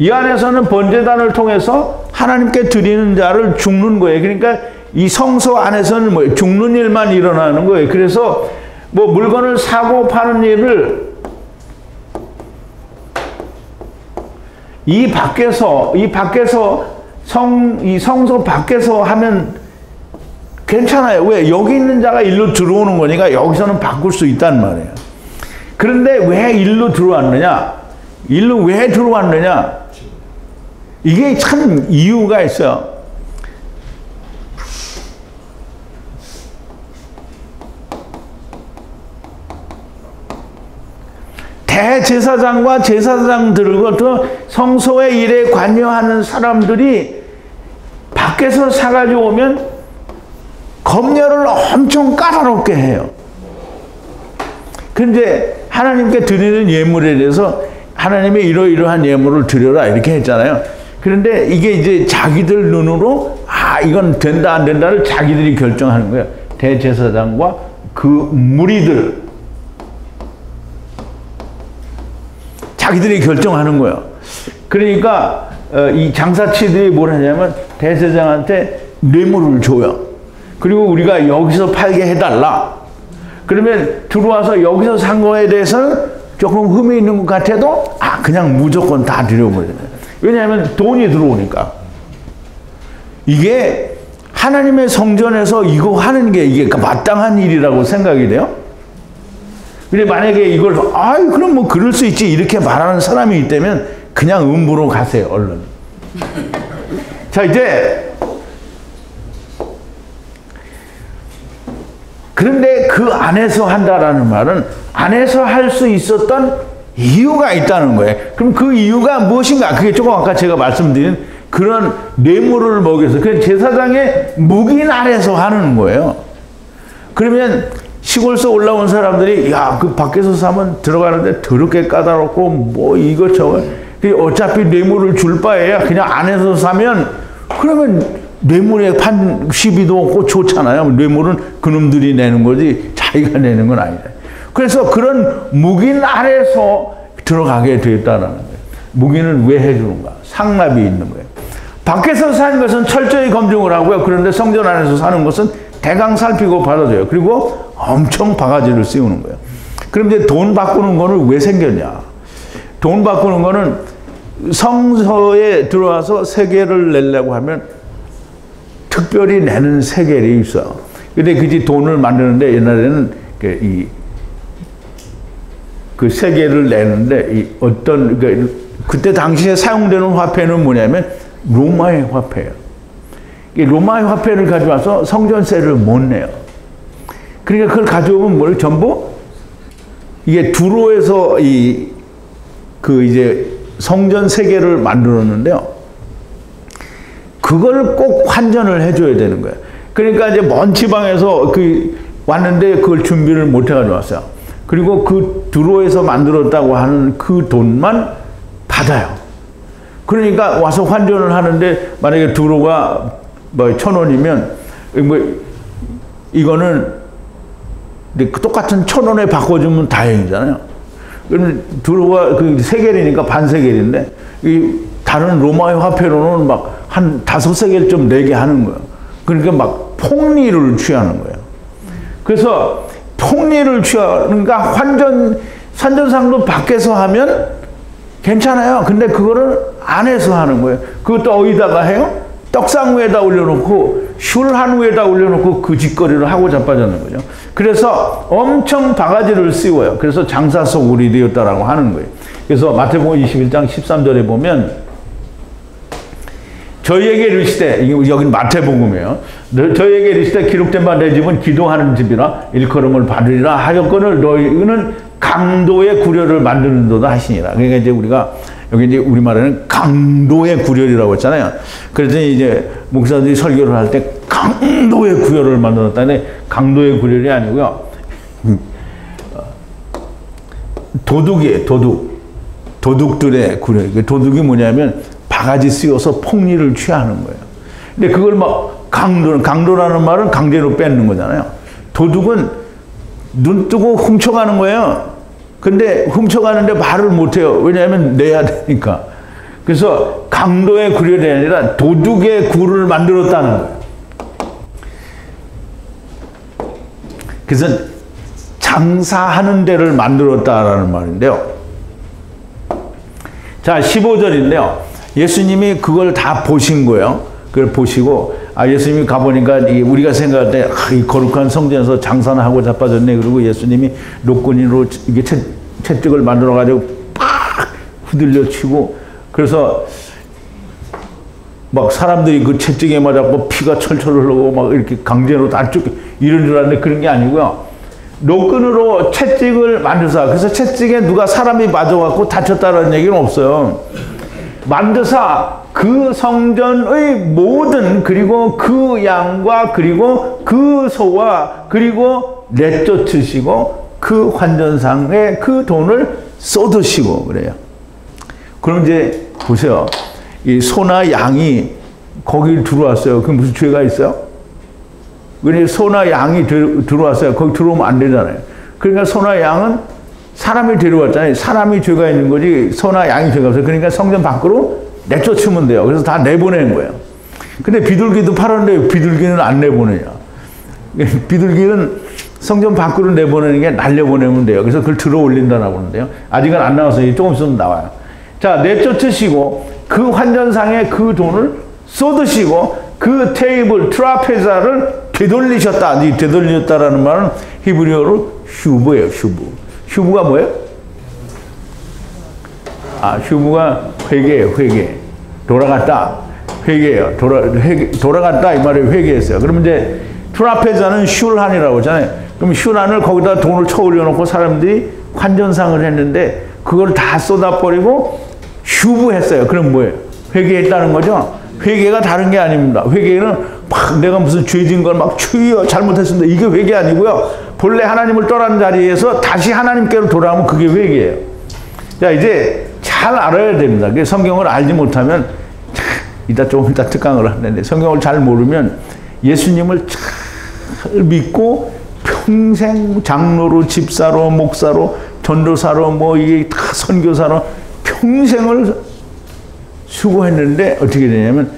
이 안에서는 번제단을 통해서 하나님께 드리는 자를 죽는 거예요. 그러니까 이 성소 안에서는 뭐 죽는 일만 일어나는 거예요. 그래서 뭐 물건을 사고 파는 일을 이 밖에서 이 성소 밖에서 하면 괜찮아요. 왜? 여기 있는 자가 일로 들어오는 거니까 여기서는 바꿀 수 있단 말이에요. 그런데 왜 일로 들어왔느냐? 일로 왜 들어왔느냐? 이게 참 이유가 있어요. 대제사장과 제사장들과 또 성소의 일에 관여하는 사람들이 밖에서 사가지고 오면 검열을 엄청 까다롭게 해요. 근데 하나님께 드리는 예물에 대해서 하나님의 이러이러한 예물을 드려라 이렇게 했잖아요. 그런데 이게 이제 자기들 눈으로 이건 된다 안 된다를 자기들이 결정하는 거예요. 대제사장과 그 무리들 자기들이 결정하는 거예요. 그러니까 이 장사치들이 뭘 하냐면 대제사장한테 뇌물을 줘요. 그리고 우리가 여기서 팔게 해달라. 그러면 들어와서 여기서 산 거에 대해서는 조금 흠이 있는 것 같아도 그냥 무조건 다 드려버려요. 왜냐하면 돈이 들어오니까. 이게 하나님의 성전에서 이거 하는 게 이게 마땅한 일이라고 생각이 돼요? 근데 만약에 이걸 그럼 뭐 그럴 수 있지 이렇게 말하는 사람이 있다면 그냥 음부로 가세요. 얼른. 자 이제 그런데 그 안에서 한다라는 말은 안에서 할 수 있었던 이유가 있다는 거예요. 그럼 그 이유가 무엇인가? 그게 조금 아까 제가 말씀드린 그런 뇌물을 먹여서 그 제사장의 묵인 아래서 하는 거예요. 그러면 시골에서 올라온 사람들이 그 밖에서 사면 들어가는데 더럽게 까다롭고 뭐 이것저것 어차피 뇌물을 줄 바에야 그냥 안에서 사면 그러면 뇌물에 판 시비도 없고 좋잖아요. 뇌물은 그놈들이 내는 거지 자기가 내는 건 아니다. 그래서 그런 묵인 아래서 들어가게 되었다는 거예요. 묵인은 왜 해주는가? 상납이 있는 거예요. 밖에서 사는 것은 철저히 검증을 하고요. 그런데 성전 안에서 사는 것은 대강 살피고 받아줘요. 그리고 엄청 바가지를 씌우는 거예요. 그럼 이제 돈 바꾸는 거는 왜 생겼냐? 돈 바꾸는 거는 성소에 들어와서 세계를 내려고 하면 특별히 내는 세겔이 있어. 근데 그지 돈을 만드는데 옛날에는 그 세겔을 내는데 어떤 그때 당시에 사용되는 화폐는 뭐냐면 로마의 화폐예요. 로마의 화폐를 가져와서 성전세를 못 내요. 그러니까 그걸 가져오면 뭘 전부 이게 두로에서 이제 성전 세계를 만들었는데요. 그걸 꼭 환전을 해줘야 되는 거예요. 그러니까 이제 먼 지방에서 왔는데 그걸 준비를 못 해가지고 왔어요. 그리고 그 두로에서 만들었다고 하는 그 돈만 받아요. 그러니까 와서 환전을 하는데 만약에 두로가 뭐 1,000원이면 이거는 똑같은 1,000원에 바꿔주면 다행이잖아요. 그러면 두로가 그 세겔이니까 반세겔인데 다른 로마의 화폐로는 막 한 5세겔 좀 내게 하는 거예요. 그러니까 막 폭리를 취하는 거예요. 그래서 폭리를 취하니까 환전상도 밖에서 하면 괜찮아요. 근데 그거를 안에서 하는 거예요. 그것도 어디다가 해요? 떡상 위에다 올려놓고 슐한 위에다 올려놓고 그 짓거리를 하고 자빠졌는 거죠. 그래서 엄청 바가지를 씌워요. 그래서 장사 소굴이 되었다라고 하는 거예요. 그래서 마태복음 21장 13절에 보면 저희에게 이르시되, 여긴 마태복음이에요. 저희에게 이르시되 기록된 바 내 집은 기도하는 집이라 일컬음을 받으리라 하였거늘 너희는 강도의 구려를 만드는도다 하시니라. 그러니까 이제 우리가 여기 이제 우리말에는 강도의 구려이라고 했잖아요. 그래서 이제 목사들이 설교를 할 때 강도의 구려를 만들었다는데 강도의 구려이 아니고요. 도둑이에요, 도둑. 도둑들의 구려. 도둑이 뭐냐면 바가지 씌워서 폭리를 취하는 거예요. 근데 그걸 막 강도라는 말은 강제로 뺏는 거잖아요. 도둑은 눈 뜨고 훔쳐가는 거예요. 근데 훔쳐가는데 말을 못해요. 왜냐하면 내야 되니까. 그래서 강도의 구렬이 아니라 도둑의 구를 만들었다는 거예요. 그래서 장사하는 데를 만들었다라는 말인데요. 자, 15절인데요. 예수님이 그걸 다 보신 거예요. 그걸 보시고, 예수님이 가보니까 우리가 생각할 때, 이 거룩한 성전에서 장사나 하고 자빠졌네. 그리고 예수님이 노끈이로 이게 채찍을 만들어가지고 팍 후들려 치고, 그래서 막 사람들이 그 채찍에 맞았고 피가 철철 흘러고 막 이렇게 강제로 다 쭉 이런 줄 알았는데 그런 게 아니고요. 노끈으로 채찍을 만드사, 그래서 채찍에 누가 사람이 맞아갖고 다쳤다는 얘기는 없어요. 만드사 그 성전의 모든, 그리고 그 양과 그리고 그 소와 그리고 내쫓으시고 그 환전상에 그 돈을 쏟으시고 그래요. 그럼 이제 보세요. 이 소나 양이 거기 들어왔어요. 그럼 무슨 죄가 있어요? 그러니까 소나 양이 들어왔어요. 거기 들어오면 안 되잖아요. 그러니까 소나 양은 사람이 데려왔잖아요. 사람이 죄가 있는 거지 소나 양이 죄가 없어요. 그러니까 성전 밖으로 내쫓으면 돼요. 그래서 다 내보내는 거예요. 근데 비둘기도 팔았는데 비둘기는 안 내보내냐. 비둘기는 성전 밖으로 내보내는 게 날려보내면 돼요. 그래서 그걸 들어 올린다라고 하는데요. 아직은 안 나와서 조금 있으면 나와요. 자, 내쫓으시고 그 환전상에 그 돈을 쏟으시고 그 테이블, 트라페자를 되돌리셨다. 이 되돌리셨다라는 말은 히브리어로 슈브예요. 슈브가 뭐예요? 슈브가 회개예요. 회개. 돌아갔다. 회개예요. 돌아갔다 이 말에 회개했어요. 그러면 이제 트라페자는 슐한이라고 하잖아요. 그럼 슐한을 거기다 돈을 쳐 올려놓고 사람들이 환전상을 했는데 그걸 다 쏟아버리고 슈브했어요. 그럼 뭐예요? 회개했다는 거죠? 회개가 다른 게 아닙니다. 회개는 막 내가 무슨 죄진 걸 막 추이요 잘못했습니다. 이게 회개 아니고요. 본래 하나님을 떠난 자리에서 다시 하나님께로 돌아오면 그게 회개예요. 자, 이제 잘 알아야 됩니다. 성경을 알지 못하면 조금 이따 특강을 하는데 성경을 잘 모르면 예수님을 잘 믿고 평생 장로로, 집사로, 목사로, 전도사로, 뭐 이게 다 선교사로 평생을 수고했는데 어떻게 되냐면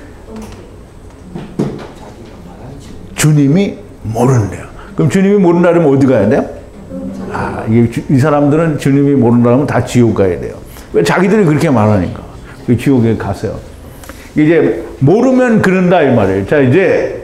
주님이 모른대요. 그럼 주님이 모른다면 어디 가야 돼요? 이 사람들은 주님이 모른다면 다 지옥 가야 돼요. 왜? 자기들이 그렇게 말하니까. 그 지옥에 가세요. 이제 모르면 그런다 이 말이에요. 자, 이제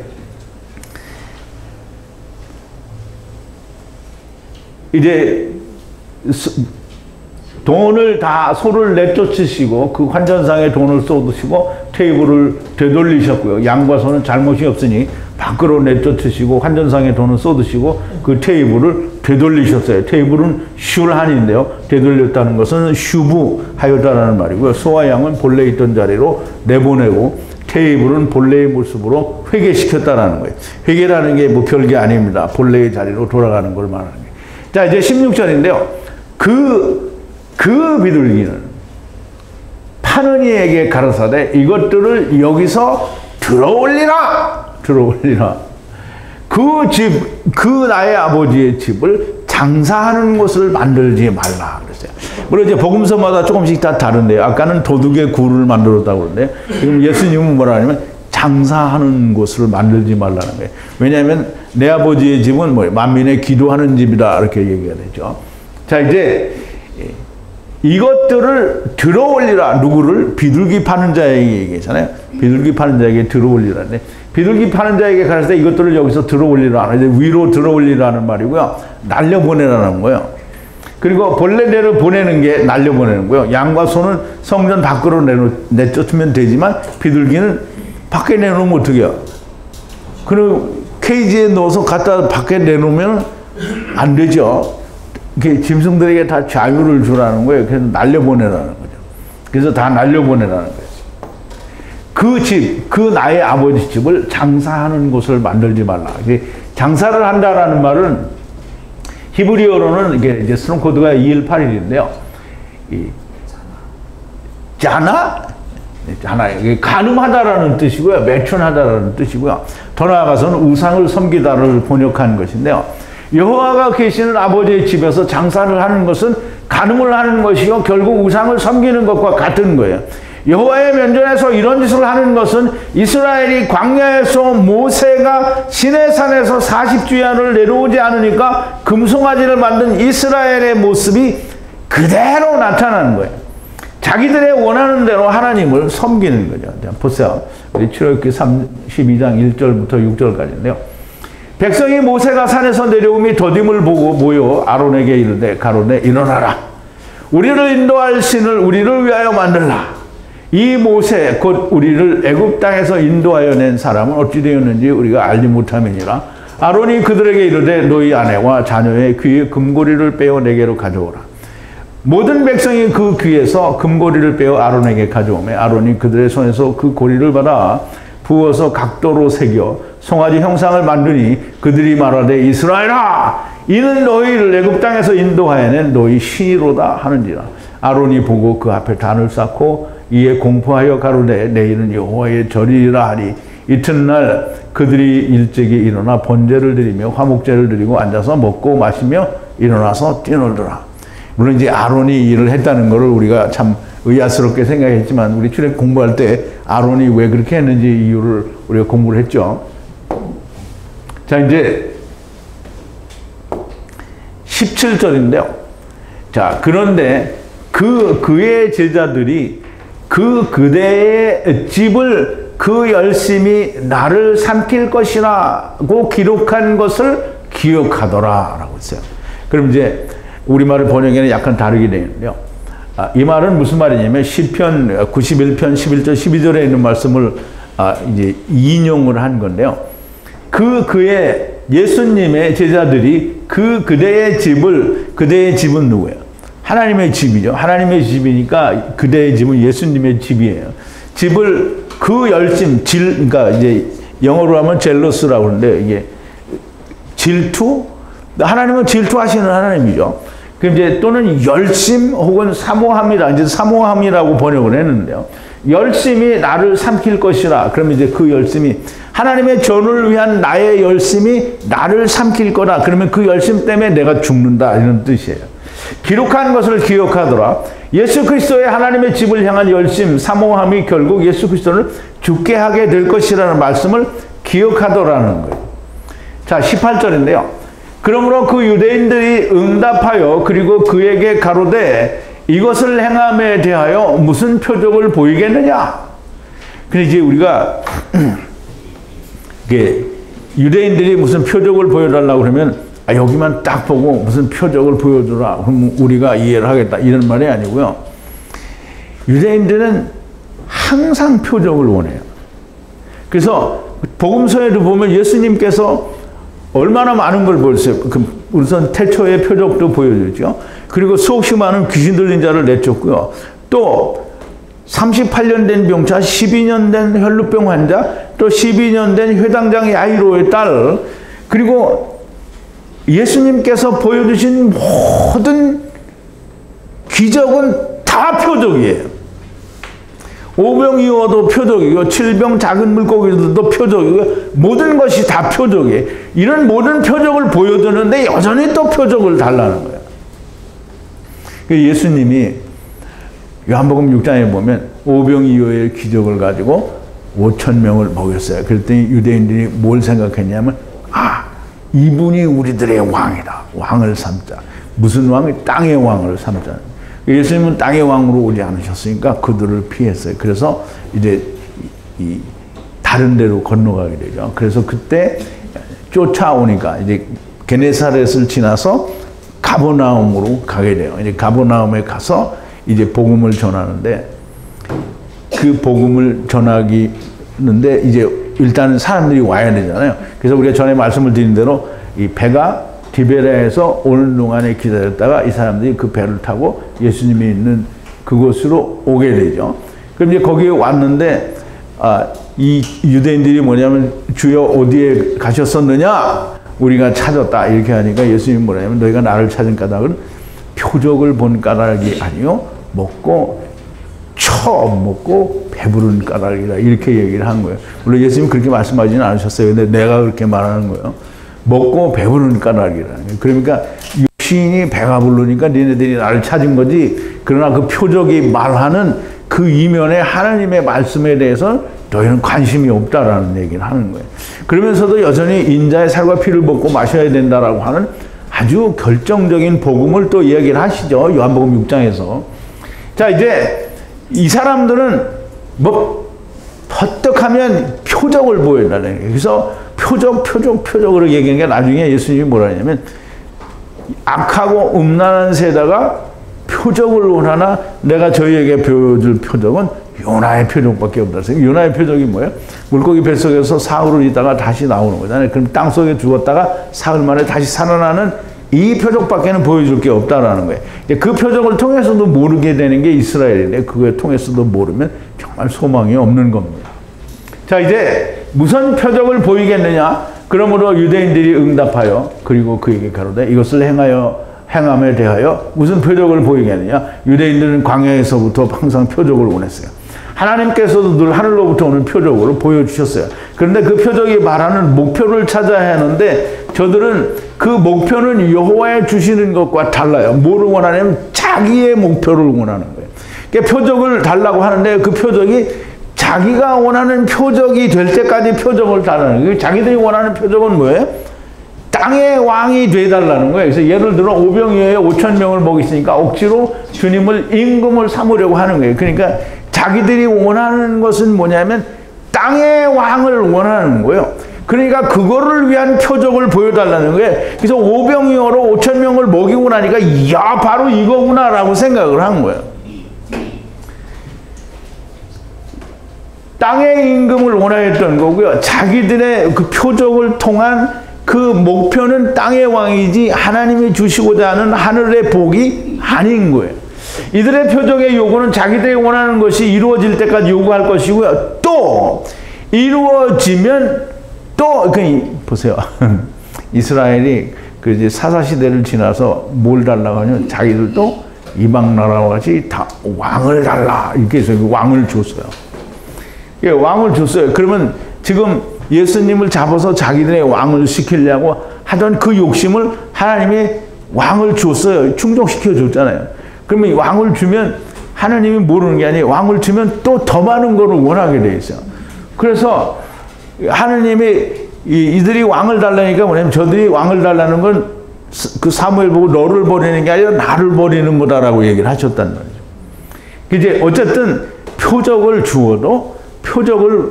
돈을 다 소를 내쫓으시고 그 환전상에 돈을 쏟으시고 테이블을 되돌리셨고요. 양과 소는 잘못이 없으니 밖으로 내쫓으시고 환전상에 돈을 쏟으시고 그 테이블을 되돌리셨어요. 테이블은 슐한인데요. 되돌렸다는 것은 슈브하였다라는 말이고요. 소와 양은 본래 있던 자리로 내보내고 테이블은 본래의 모습으로 회개시켰다라는 거예요. 회개라는 게 뭐 별게 아닙니다. 본래의 자리로 돌아가는 걸 말하는 거예요. 자, 이제 16절인데요. 그 비둘기는 파는 이에게 가라사대 이것들을 여기서 들어올리라. 그 나의 아버지의 집을 장사하는 곳을 만들지 말라 그랬어요. 물론 이제 복음서마다 조금씩 다 다른데요. 아까는 도둑의 굴을 만들었다고 그러는데 지금 예수님은 뭐라 하냐면 장사하는 곳을 만들지 말라는 거예요. 왜냐하면 내 아버지의 집은 뭐 만민의 기도하는 집이다 이렇게 얘기가 되죠. 자, 이제 이것들을 들어올리라. 누구를? 비둘기 파는 자에게 얘기했잖아요. 비둘기 파는 자에게 들어올리라는데 비둘기 파는 자에게 가르칠 때 이것들을 여기서 들어올리라. 이제 위로 들어올리라는 말이고요. 날려보내라는 거예요. 그리고 본래대로 보내는 게 날려보내는 거예요. 양과 소는 성전 밖으로 내쫓으면 되지만 비둘기는 밖에 내놓으면 어떻게 해요? 그리고 케이지에 넣어서 갖다 밖에 내놓으면 안 되죠. 짐승들에게 다 자유를 주라는 거예요. 그래서 날려보내라는 거죠. 그래서 다 날려보내라는 거예요. 그 집, 그 나의 아버지 집을 장사하는 곳을 만들지 말라. 장사를 한다라는 말은 히브리어로는 이게 이제 스롱코드가 218일인데요. 자나? 자나, 이게 간음하다라는 뜻이고요. 매춘하다라는 뜻이고요. 더 나아가서는 우상을 섬기다를 번역한 것인데요. 여호와가 계시는 아버지의 집에서 장사를 하는 것은 간음을 하는 것이요 결국 우상을 섬기는 것과 같은 거예요. 여호와의 면전에서 이런 짓을 하는 것은 이스라엘이 광야에서 모세가 시내산에서 40주야를 내려오지 않으니까 금송아지를 만든 이스라엘의 모습이 그대로 나타나는 거예요. 자기들의 원하는 대로 하나님을 섬기는 거죠. 보세요. 우리 출애굽기 32장 1절부터 6절까지인데요. 백성이 모세가 산에서 내려오미 더딤을 보고 모여 아론에게 이르되 가로되 일어나라. 우리를 인도할 신을 우리를 위하여 만들라. 이 모세 곧 우리를 애굽 땅에서 인도하여 낸 사람은 어찌 되었는지 우리가 알지 못함이니라. 아론이 그들에게 이르되 너희 아내와 자녀의 귀의 금고리를 빼어 내게로 가져오라. 모든 백성이 그 귀에서 금고리를 빼어 아론에게 가져오매 아론이 그들의 손에서 그 고리를 받아 부어서 각도로 새겨 송아지 형상을 만드니 그들이 말하되 이스라엘아 이는 너희를 애굽 땅에서 인도하여 낸 너희 신이로다 하는지라. 아론이 보고 그 앞에 단을 쌓고 이에 공포하여 가로되 내일은 여호와의 절이라 하니 이튿날 그들이 일찍이 일어나 번제를 드리며 화목제를 드리고 앉아서 먹고 마시며 일어나서 뛰놀더라. 물론 이제 아론이 일을 했다는 것을 우리가 참 의아스럽게 생각했지만 우리 출애굽 공부할 때 아론이 왜 그렇게 했는지 이유를 우리가 공부를 했죠. 자, 이제 17절인데요. 자, 그런데 그의 제자들이 그대의 집을 그 열심히 나를 삼킬 것이라고 기록한 것을 기억하더라 라고 했어요. 그럼 이제 우리말을 번역에는 약간 다르게 되는데요. 이 말은 무슨 말이냐면 시편 91편 11절 12절에 있는 말씀을 이제 인용을 한 건데요. 그의 예수님의 제자들이 그대의 집은 누구예요? 하나님의 집이죠. 하나님의 집이니까 그대의 집은 예수님의 집이에요. 집을 그 열심, 그러니까 이제 영어로 하면 젤러스라고 하는데 이게 질투? 하나님은 질투하시는 하나님이죠. 그럼 이제 또는 열심 혹은 사모함이라 이제 사모함이라고 번역을 했는데요. 열심히 나를 삼킬 것이라. 그러면 이제 그 열심이 하나님의 전을 위한 나의 열심이 나를 삼킬 거다. 그러면 그 열심 때문에 내가 죽는다 이런 뜻이에요. 기록한 것을 기억하더라. 예수 그리스도의 하나님의 집을 향한 열심, 사모함이 결국 예수 그리스도를 죽게 하게 될 것이라는 말씀을 기억하더라는 거예요. 자, 18절인데요. 그러므로 그 유대인들이 응답하여 그리고 그에게 가로되 이것을 행함에 대하여 무슨 표적을 보이겠느냐? 근데 이제 우리가 유대인들이 무슨 표적을 보여달라고 그러면 여기만 딱 보고 무슨 표적을 보여주라. 그럼 우리가 이해를 하겠다. 이런 말이 아니고요. 유대인들은 항상 표적을 원해요. 그래서 복음서에도 보면 예수님께서 얼마나 많은 걸 보였어요. 우선 태초의 표적도 보여주죠. 그리고 수없이 많은 귀신 들린 자를 내쫓고요. 또 38년 된 병자, 12년 된 혈루병 환자, 또 12년 된 회당장 야이로의 딸, 그리고 예수님께서 보여주신 모든 기적은 다 표적이에요. 오병이어도 표적이고 7병 작은 물고기들도 표적이고 모든 것이 다 표적이에요. 이런 모든 표적을 보여주는데 여전히 또 표적을 달라는 거예요. 예수님이 요한복음 6장에 보면 오병이어의 기적을 가지고 5,000명을 먹였어요. 그랬더니 유대인들이 뭘 생각했냐면 이분이 우리들의 왕이다. 왕을 삼자. 무슨 왕이? 땅의 왕을 삼자. 예수님은 땅의 왕으로 오지 않으셨으니까 그들을 피했어요. 그래서 이제 다른 데로 건너가게 되죠. 그래서 그때 쫓아오니까 이제 게네사렛을 지나서 가버나움으로 가게 돼요. 이제 가버나움에 가서 이제 복음을 전하는데 그 복음을 전하기는데 이제 일단은 사람들이 와야 되잖아요. 그래서 우리가 전에 말씀을 드린 대로 이 배가 디베라에서 오는 동안에 기다렸다가 이 사람들이 그 배를 타고 예수님이 있는 그곳으로 오게 되죠. 그럼 이제 거기에 왔는데 이 유대인들이 뭐냐면 주여 어디에 가셨었느냐? 우리가 찾았다 이렇게 하니까 예수님이 뭐냐면 너희가 나를 찾은 까닭은 표적을 본 까닭이 아니요 먹고 처먹고 배부른 까닭이라 이렇게 얘기를 한 거예요. 물론 예수님 그렇게 말씀하지는 않으셨어요. 근데 내가 그렇게 말하는 거예요. 먹고 배부른 까닭이라. 그러니까 육신이 배가 부르니까 니네들이 나를 찾은 거지. 그러나 그 표적이 말하는 그 이면에 하나님의 말씀에 대해서 너희는 관심이 없다라는 얘기를 하는 거예요. 그러면서도 여전히 인자의 살과 피를 먹고 마셔야 된다라고 하는 아주 결정적인 복음을 또 이야기를 하시죠. 요한복음 6장에서. 자, 이제 이 사람들은 뭐 퍼뜩하면 표적을 보여달라는 거예요. 그래서 표적으로 얘기하는 게 나중에 예수님이 뭐라 하냐면 악하고 음란한 세대가 표적을 원하나 내가 저희에게 보여줄 표적은 요나의 표적밖에 없다. 요나의 표적이 뭐예요? 물고기 뱃속에서 사흘을 있다가 다시 나오는 거잖아요. 그럼 땅속에 죽었다가 사흘 만에 다시 살아나는 이 표적밖에는 보여줄 게 없다라는 거예요. 그 표적을 통해서도 모르게 되는 게 이스라엘인데 그거에 통해서도 모르면 정말 소망이 없는 겁니다. 자, 이제 무슨 표적을 보이겠느냐? 그러므로 유대인들이 응답하여 그리고 그에게 가로되 이것을 행함에 대하여 무슨 표적을 보이겠느냐? 유대인들은 광야에서부터 항상 표적을 원했어요. 하나님께서도 늘 하늘로부터 오는 표적으로 보여주셨어요. 그런데 그 표적이 말하는 목표를 찾아야 하는데 저들은 그 목표는 여호와의 주시는 것과 달라요. 뭐를 원하냐면 자기의 목표를 원하는 거예요. 그러니까 표적을 달라고 하는데 그 표적이 자기가 원하는 표적이 될 때까지 표적을 달라는 거예요. 자기들이 원하는 표적은 뭐예요? 땅의 왕이 되달라는 거예요. 그래서 예를 들어 오병이어에 5,000명을 먹이시니까 억지로 주님을 임금을 삼으려고 하는 거예요. 그러니까 자기들이 원하는 것은 뭐냐면 땅의 왕을 원하는 거예요. 그러니까 그거를 위한 표적을 보여달라는 거예요. 그래서 오병이어로 5,000명을 먹이고 나니까 야 바로 이거구나 라고 생각을 한 거예요. 땅의 임금을 원하였던 거고요. 자기들의 그 표적을 통한 그 목표는 땅의 왕이지 하나님이 주시고자 하는 하늘의 복이 아닌 거예요. 이들의 표적의 요구는 자기들이 원하는 것이 이루어질 때까지 요구할 것이고요. 또 이루어지면 또 보세요. 이스라엘이 그 이제 사사시대를 지나서 뭘 달라고 하냐면 자기들도 이방 나라와 같이 다 왕을 달라 이렇게 해서 왕을 줬어요. 예, 왕을 줬어요. 그러면 지금 예수님을 잡아서 자기들의 왕을 시키려고 하던 그 욕심을 하나님이 왕을 줬어요. 충족시켜 줬잖아요. 그러면 왕을 주면 하나님이 모르는 게 아니에요. 왕을 주면 또 더 많은 거를 원하게 돼 있어요. 그래서 하나님이 이들이 왕을 달라니까 뭐냐면 저들이 왕을 달라는 건 그 사무엘 보고 너를 버리는 게 아니라 나를 버리는 거다라고 얘기를 하셨단 말이죠. 이제 어쨌든 표적을 주어도 표적을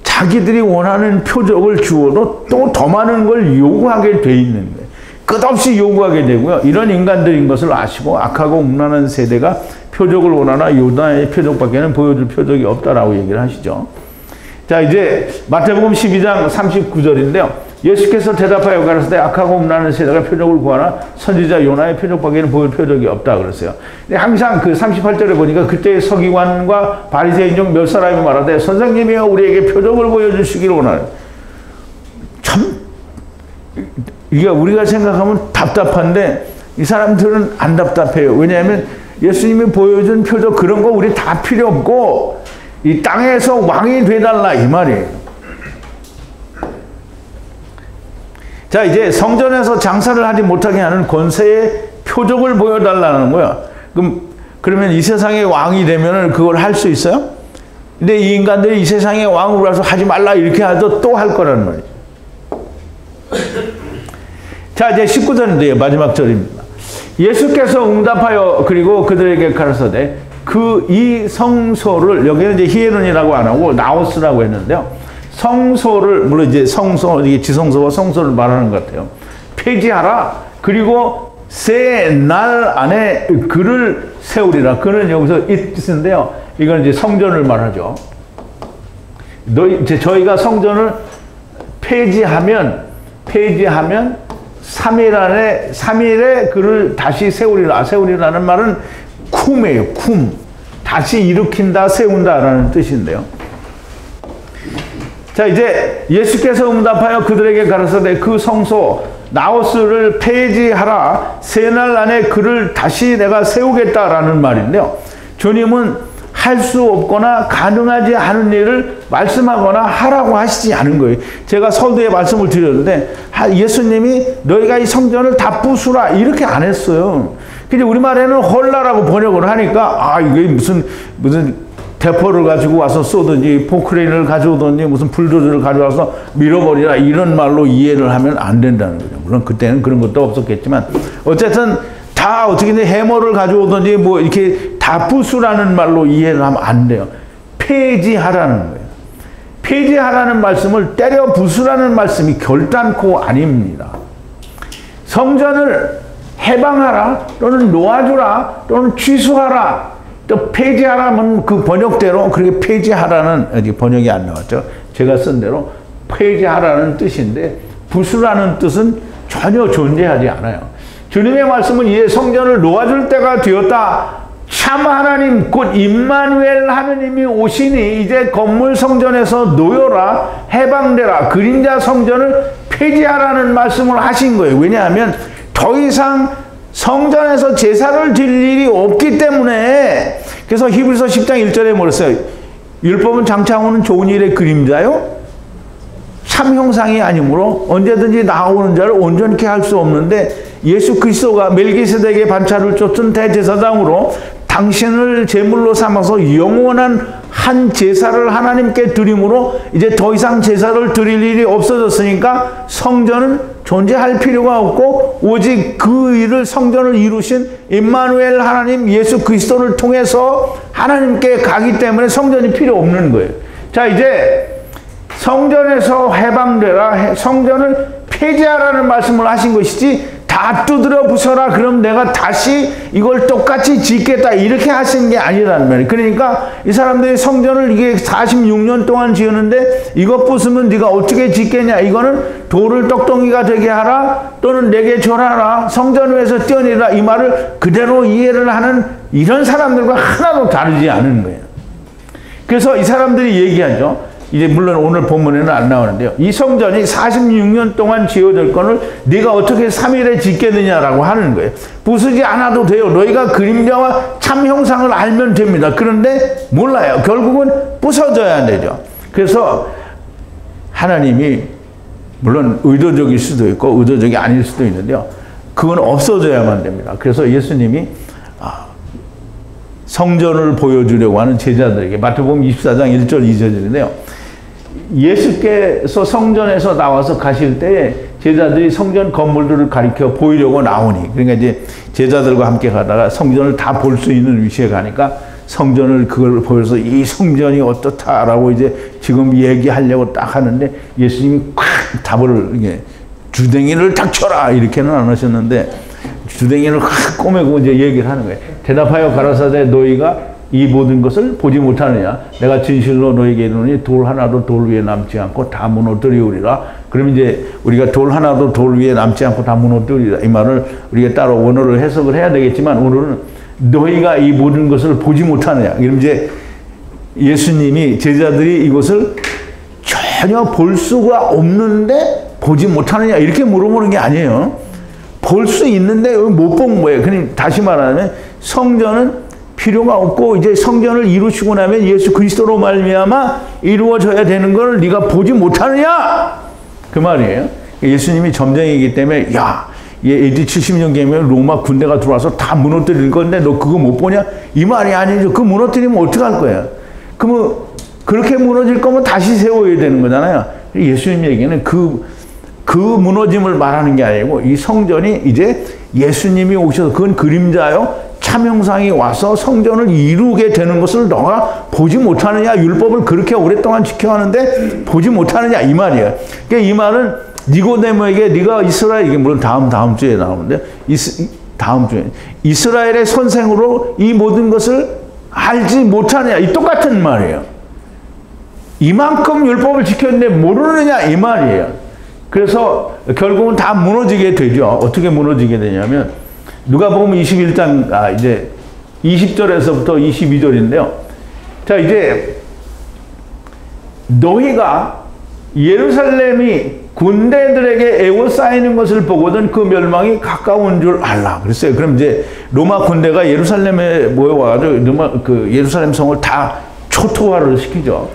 자기들이 원하는 표적을 주어도 또 더 많은 걸 요구하게 돼 있는 거예요. 끝없이 요구하게 되고요. 이런 인간들인 것을 아시고 악하고 음란한 세대가 표적을 원하나 요나의 표적밖에는 보여줄 표적이 없다라고 얘기를 하시죠. 자, 이제 마태복음 12장 39절인데요. 예수께서 대답하여 가라사대 악하고 음란한 세대가 표적을 구하나 선지자 요나의 표적밖에는 보일 표적이 없다 그랬어요. 근데 항상 그 38절에 보니까 그때 서기관과 바리새인 중 몇 사람이 말하되 선생님이여 우리에게 표적을 보여주시기를 원하는. 참 이게 우리가 생각하면 답답한데 이 사람들은 안 답답해요. 왜냐하면 예수님이 보여준 표적 그런 거 우리 다 필요 없고 이 땅에서 왕이 되달라 이 말이에요. 자, 이제 성전에서 장사를 하지 못하게 하는 권세의 표적을 보여달라는 거야. 그러면 이 세상의 왕이 되면 그걸 할 수 있어요? 근데 이 인간들이 이 세상의 왕으로 와서 하지 말라 이렇게 하도 또 할 거란 말이죠. 자, 이제 19절인데요. 마지막 절입니다. 예수께서 응답하여 그리고 그들에게 가라사대 이 성소를 여기는 이제 히에론이라고 안 하고 나오스라고 했는데요. 성소를 물론 이제 성소 이게 지성소와 성소를 말하는 것 같아요. 폐지하라. 그리고 세 날 안에 그를 세우리라. 그는 여기서 이 뜻인데요. 이건 이제 성전을 말하죠. 저희가 성전을 폐지하면 3일에 그를 다시 세우리라. 세우리라는 말은 쿰이에요. 쿰. 다시 일으킨다, 세운다라는 뜻인데요. 자, 이제 예수께서 응답하여 그들에게 가라사대 그 성소 나오스를 폐지하라. 세 날 안에 그를 다시 내가 세우겠다라는 말인데요. 주님은 할 수 없거나 가능하지 않은 일을 말씀하거나 하라고 하시지 않은 거예요. 제가 서두에 말씀을 드렸는데 예수님이 너희가 이 성전을 다 부수라 이렇게 안 했어요. 근데 우리말에는 헐라라고 번역을 하니까 이게 무슨 대포를 가지고 와서 쏘든지 포크레인을 가져오든지 무슨 불도저를 가져와서 밀어버리라 이런 말로 이해를 하면 안 된다는 거죠. 물론 그때는 그런 것도 없었겠지만 어쨌든 다 어떻게든 해머를 가져오든지 뭐 이렇게 다 부수라는 말로 이해를 하면 안 돼요. 폐지하라는 거예요. 폐지하라는 말씀을 때려 부수라는 말씀이 결단코 아닙니다. 성전을 해방하라 또는 놓아주라 또는 취소하라 또 폐지하라면 그 번역대로 그렇게 폐지하라는 번역이 안 나왔죠. 제가 쓴 대로 폐지하라는 뜻인데 부수라는 뜻은 전혀 존재하지 않아요. 주님의 말씀은 이제 성전을 놓아줄 때가 되었다. 참 하나님 곧 임마누엘 하느님이 오시니 이제 건물 성전에서 놓여라 해방되라 그림자 성전을 폐지하라는 말씀을 하신 거예요. 왜냐하면 더 이상 성전에서 제사를 드릴 일이 없기 때문에. 그래서 히브리서 10장 1절에 뭐랬어요? 율법은 장차 오는 좋은 일의 그림자요 참 형상이 아니므로 언제든지 나오는 자를 온전케 할 수 없는데 예수 그리스도가 멜기세덱의 반차를 쫓은 대제사장으로 당신을 제물로 삼아서 영원한 한 제사를 하나님께 드림으로 이제 더 이상 제사를 드릴 일이 없어졌으니까 성전은 존재할 필요가 없고 오직 그 일을 성전을 이루신 임마누엘 하나님 예수 그리스도를 통해서 하나님께 가기 때문에 성전이 필요 없는 거예요. 자, 이제 성전에서 해방되라 성전을 폐지하라는 말씀을 하신 것이지 다 두드려 부숴라 그럼 내가 다시 이걸 똑같이 짓겠다 이렇게 하신 게 아니라는 말이에요. 그러니까 이 사람들이 성전을 이게 46년 동안 지었는데 이것 부수면 네가 어떻게 짓겠냐 이거는 돌을 떡덩이가 되게 하라 또는 내게 절하라 성전 위에서 뛰어내리라 이 말을 그대로 이해를 하는 이런 사람들과 하나도 다르지 않은 거예요. 그래서 이 사람들이 얘기하죠. 이제 물론 오늘 본문에는 안 나오는데요. 이 성전이 46년 동안 지어질 것을 네가 어떻게 3일에 짓겠느냐라고 하는 거예요. 부수지 않아도 돼요. 너희가 그림자와 참 형상을 알면 됩니다. 그런데 몰라요. 결국은 부서져야 되죠. 그래서 하나님이 물론 의도적일 수도 있고 의도적이 아닐 수도 있는데요. 그건 없어져야만 됩니다. 그래서 예수님이 성전을 보여주려고 하는 제자들에게 마태복음 24장 1절 2절인데요. 예수께서 성전에서 나와서 가실 때 제자들이 성전 건물들을 가리켜 보이려고 나오니 그러니까 이제 제자들과 함께 가다가 성전을 다 볼 수 있는 위치에 가니까 성전을 그걸 보여서 이 성전이 어떻다라고 이제 지금 얘기하려고 딱 하는데 예수님이 콱 답을 이게 주댕이를 닥쳐라 이렇게는 안 하셨는데 주댕이를 확 꼬매고 이제 얘기를 하는 거예요. 대답하여 가라사대 너희가 이 모든 것을 보지 못하느냐 내가 진실로 너희에게 이르노니 돌 하나도 돌 위에 남지 않고 다 무너뜨리우리라. 그럼 이제 우리가 돌 하나도 돌 위에 남지 않고 다 무너뜨리리라 이 말을 우리가 따로 원어를 해석을 해야 되겠지만 오늘은 너희가 이 모든 것을 보지 못하느냐. 그럼 이제 예수님이 제자들이 이것을 전혀 볼 수가 없는데 보지 못하느냐 이렇게 물어보는 게 아니에요. 볼 수 있는데 못 본 거예요. 그러니까 다시 말하면 성전은 필요가 없고 이제 성전을 이루시고 나면 예수 그리스도로 말미암아 이루어져야 되는 걸 네가 보지 못하느냐 그 말이에요. 예수님이 점쟁이기 때문에 야, 얘 AD 70년경에 로마 군대가 들어와서 다 무너뜨릴 건데 너 그거 못 보냐 이 말이 아니죠. 그 무너뜨리면 어떡할 거야. 그러면 그렇게 무너질 거면 다시 세워야 되는 거잖아요. 예수님 얘기는 그 무너짐을 말하는 게 아니고 이 성전이 이제 예수님이 오셔서 그건 그림자요 참 형상이 와서 성전을 이루게 되는 것을 너가 보지 못하느냐 다윗법을 그렇게 오랫동안 지켜왔는데 보지 못하느냐 이 말이에요. 그러니까 이 말은 니고데모에게 네가 이스라엘 이게 물론 다음 주에 나오는데 다음 주에 이스라엘의 선생으로 이 모든 것을 알지 못하느냐 이 똑같은 말이에요. 이만큼 율법을 지켰는데 모르느냐 이 말이에요. 그래서 결국은 다 무너지게 되죠. 어떻게 무너지게 되냐면 누가복음 21장 이제 20절에서부터 22절인데요. 자 이제 너희가 예루살렘이 군대들에게 에워싸이는 것을 보거든 그 멸망이 가까운 줄 알라. 그랬어요. 그럼 이제 로마 군대가 예루살렘에 모여와가지고 그 예루살렘 성을 다 초토화를 시키죠.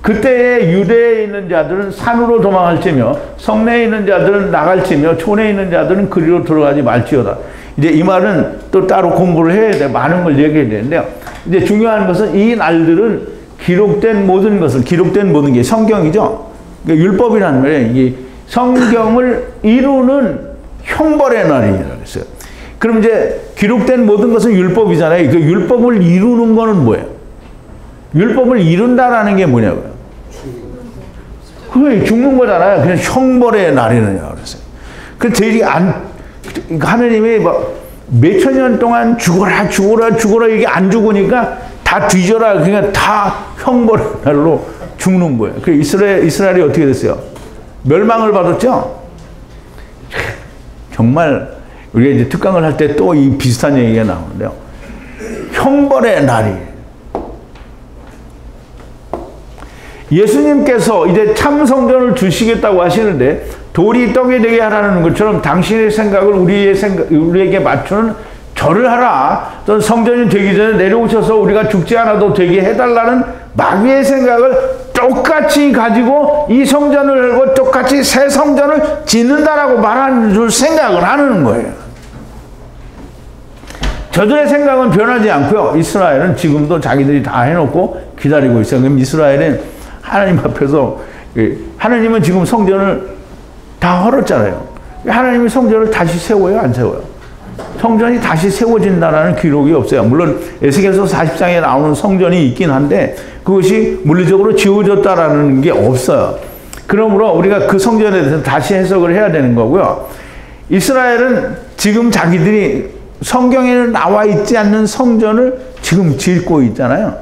그때에 유대에 있는 자들은 산으로 도망할지며 성내에 있는 자들은 나갈지며 촌에 있는 자들은 그리로 들어가지 말지어다. 이제 이 말은 또 따로 공부를 해야 돼. 많은 걸 얘기해야 되는데요. 이제 중요한 것은 이 날들은 기록된 모든 게 성경이죠. 그러니까 율법이라는 거예요. 이게 성경을 이루는 형벌의 날이라고 했어요. 그럼 이제 기록된 모든 것은 율법이잖아요. 그 율법을 이루는 거는 뭐예요? 율법을 이룬다라는 게 뭐냐고요? 그게 죽는 거잖아요. 그냥 형벌의 날이느냐 그랬어요. 그 제일 하느님이 막 몇천 년 동안 죽어라 이게 안 죽으니까 다 뒤져라. 그러니까 다 형벌의 날로 죽는 거예요. 그 이스라엘이 어떻게 됐어요? 멸망을 받았죠? 정말 우리가 이제 특강을 할 때 또 이 비슷한 얘기가 나오는데요. 형벌의 날이. 예수님께서 이제 참 성전을 주시겠다고 하시는데 돌이 떡이 되게 하라는 것처럼 당신의 생각을 우리에게 맞추는 절을 하라. 또 성전이 되기 전에 내려오셔서 우리가 죽지 않아도 되게 해달라는 마귀의 생각을 똑같이 가지고 이 성전을 하고 똑같이 새 성전을 짓는다라고 말하는 줄 생각을 하는 거예요. 저들의 생각은 변하지 않고요. 이스라엘은 지금도 자기들이 다 해놓고 기다리고 있어요. 그럼 이스라엘은 하나님 앞에서 하나님은 지금 성전을 다 헐었잖아요. 하나님이 성전을 다시 세워요, 안 세워요? 성전이 다시 세워진다는 기록이 없어요. 물론 에스겔서 40장에 나오는 성전이 있긴 한데 그것이 물리적으로 지워졌다라는 게 없어요. 그러므로 우리가 그 성전에 대해서 다시 해석을 해야 되는 거고요. 이스라엘은 지금 자기들이 성경에는 나와 있지 않는 성전을 지금 짓고 있잖아요.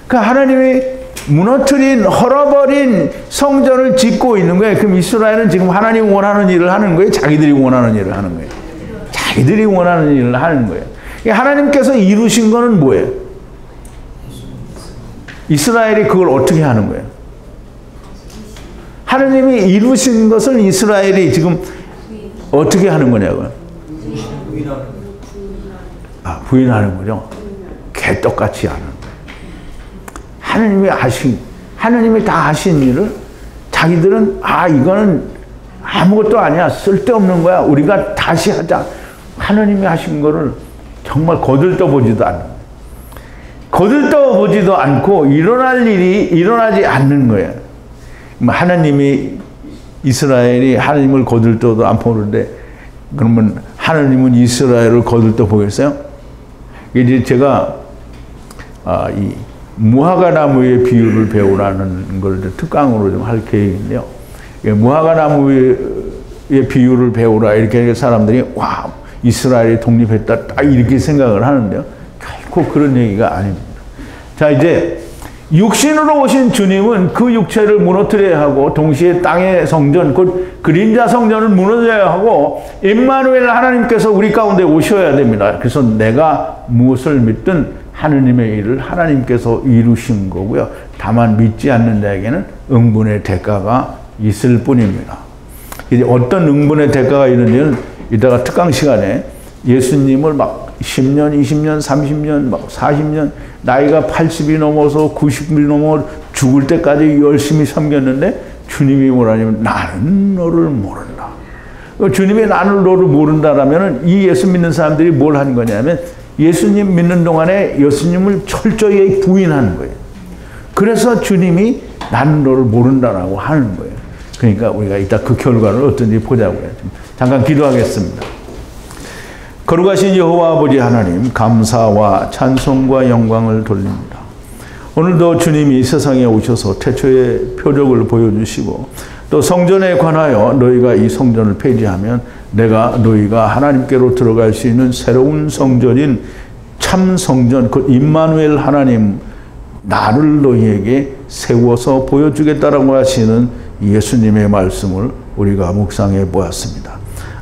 그러니까 하나님이 무너뜨린 헐어버린 성전을 짓고 있는 거예요. 그럼 이스라엘은 지금 하나님 원하는 일을 하는 거예요? 자기들이 원하는 일을 하는 거예요? 자기들이 원하는 일을 하는 거예요. 하나님께서 이루신 거는 뭐예요? 이스라엘이 그걸 어떻게 하는 거예요? 하나님이 이루신 것을 이스라엘이 지금 어떻게 하는 거냐고요? 부인하는 거죠. 개떡같이 하는 거예요. 하나님이 다 하신 일을 자기들은 이거는 아무것도 아니야. 쓸데없는 거야. 우리가 다시 하자. 하나님이 하신 거를 정말 거들떠보지도 않고 일어날 일이 일어나지 않는 거예요. 하나님이 이스라엘이 하나님을 거들떠도 안 보는데 그러면 하나님은 이스라엘을 거들떠 보겠어요? 이제 제가 이 무화과 나무의 비유를 배우라는 걸 특강으로 좀 할 계획인데요. 무화과 나무의 비유를 배우라 이렇게 사람들이 와 이스라엘이 독립했다 딱 이렇게 생각을 하는데요. 결코 그런 얘기가 아닙니다. 자 이제 육신으로 오신 주님은 그 육체를 무너뜨려야 하고 동시에 땅의 성전 곧 그림자 성전을 무너뜨려야 하고 임마누엘 하나님께서 우리 가운데 오셔야 됩니다. 그래서 내가 무엇을 믿든 하느님의 일을 하나님께서 이루신 거고요. 다만 믿지 않는 자에게는 응분의 대가가 있을 뿐입니다. 이제 어떤 응분의 대가가 있는지는 이따가 특강 시간에 예수님을 막 10년, 20년, 30년, 막 40년 나이가 80이 넘어서 90이 넘어 죽을 때까지 열심히 섬겼는데 주님이 뭐라냐면 나는 너를 모른다. 주님이 나는 너를 모른다라면 이 예수 믿는 사람들이 뭘 한 거냐면 예수님 믿는 동안에 예수님을 철저히 부인하는 거예요. 그래서 주님이 나는 너를 모른다라고 하는 거예요. 그러니까 우리가 이따 그 결과를 어떤지 보자고요. 잠깐 기도하겠습니다. 거룩하신 여호와 아버지 하나님, 감사와 찬송과 영광을 돌립니다. 오늘도 주님이 세상에 오셔서 태초의 표적을 보여주시고 또 성전에 관하여 너희가 이 성전을 폐지하면 내가 너희가 하나님께로 들어갈 수 있는 새로운 성전인 참 성전, 그 임마누엘 하나님 나를 너희에게 세워서 보여주겠다라고 하시는 예수님의 말씀을 우리가 묵상해 보았습니다.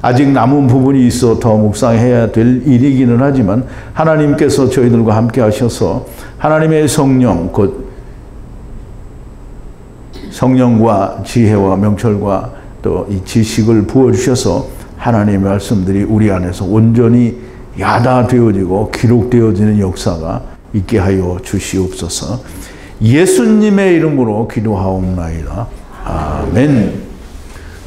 아직 남은 부분이 있어 더 묵상해야 될 일이기는 하지만 하나님께서 저희들과 함께 하셔서 하나님의 성령, 곧 성령과 지혜와 명철과 또 이 지식을 부어주셔서 하나님의 말씀들이 우리 안에서 온전히 야다되어지고 기록되어지는 역사가 있게 하여 주시옵소서. 예수님의 이름으로 기도하옵나이다. 아멘.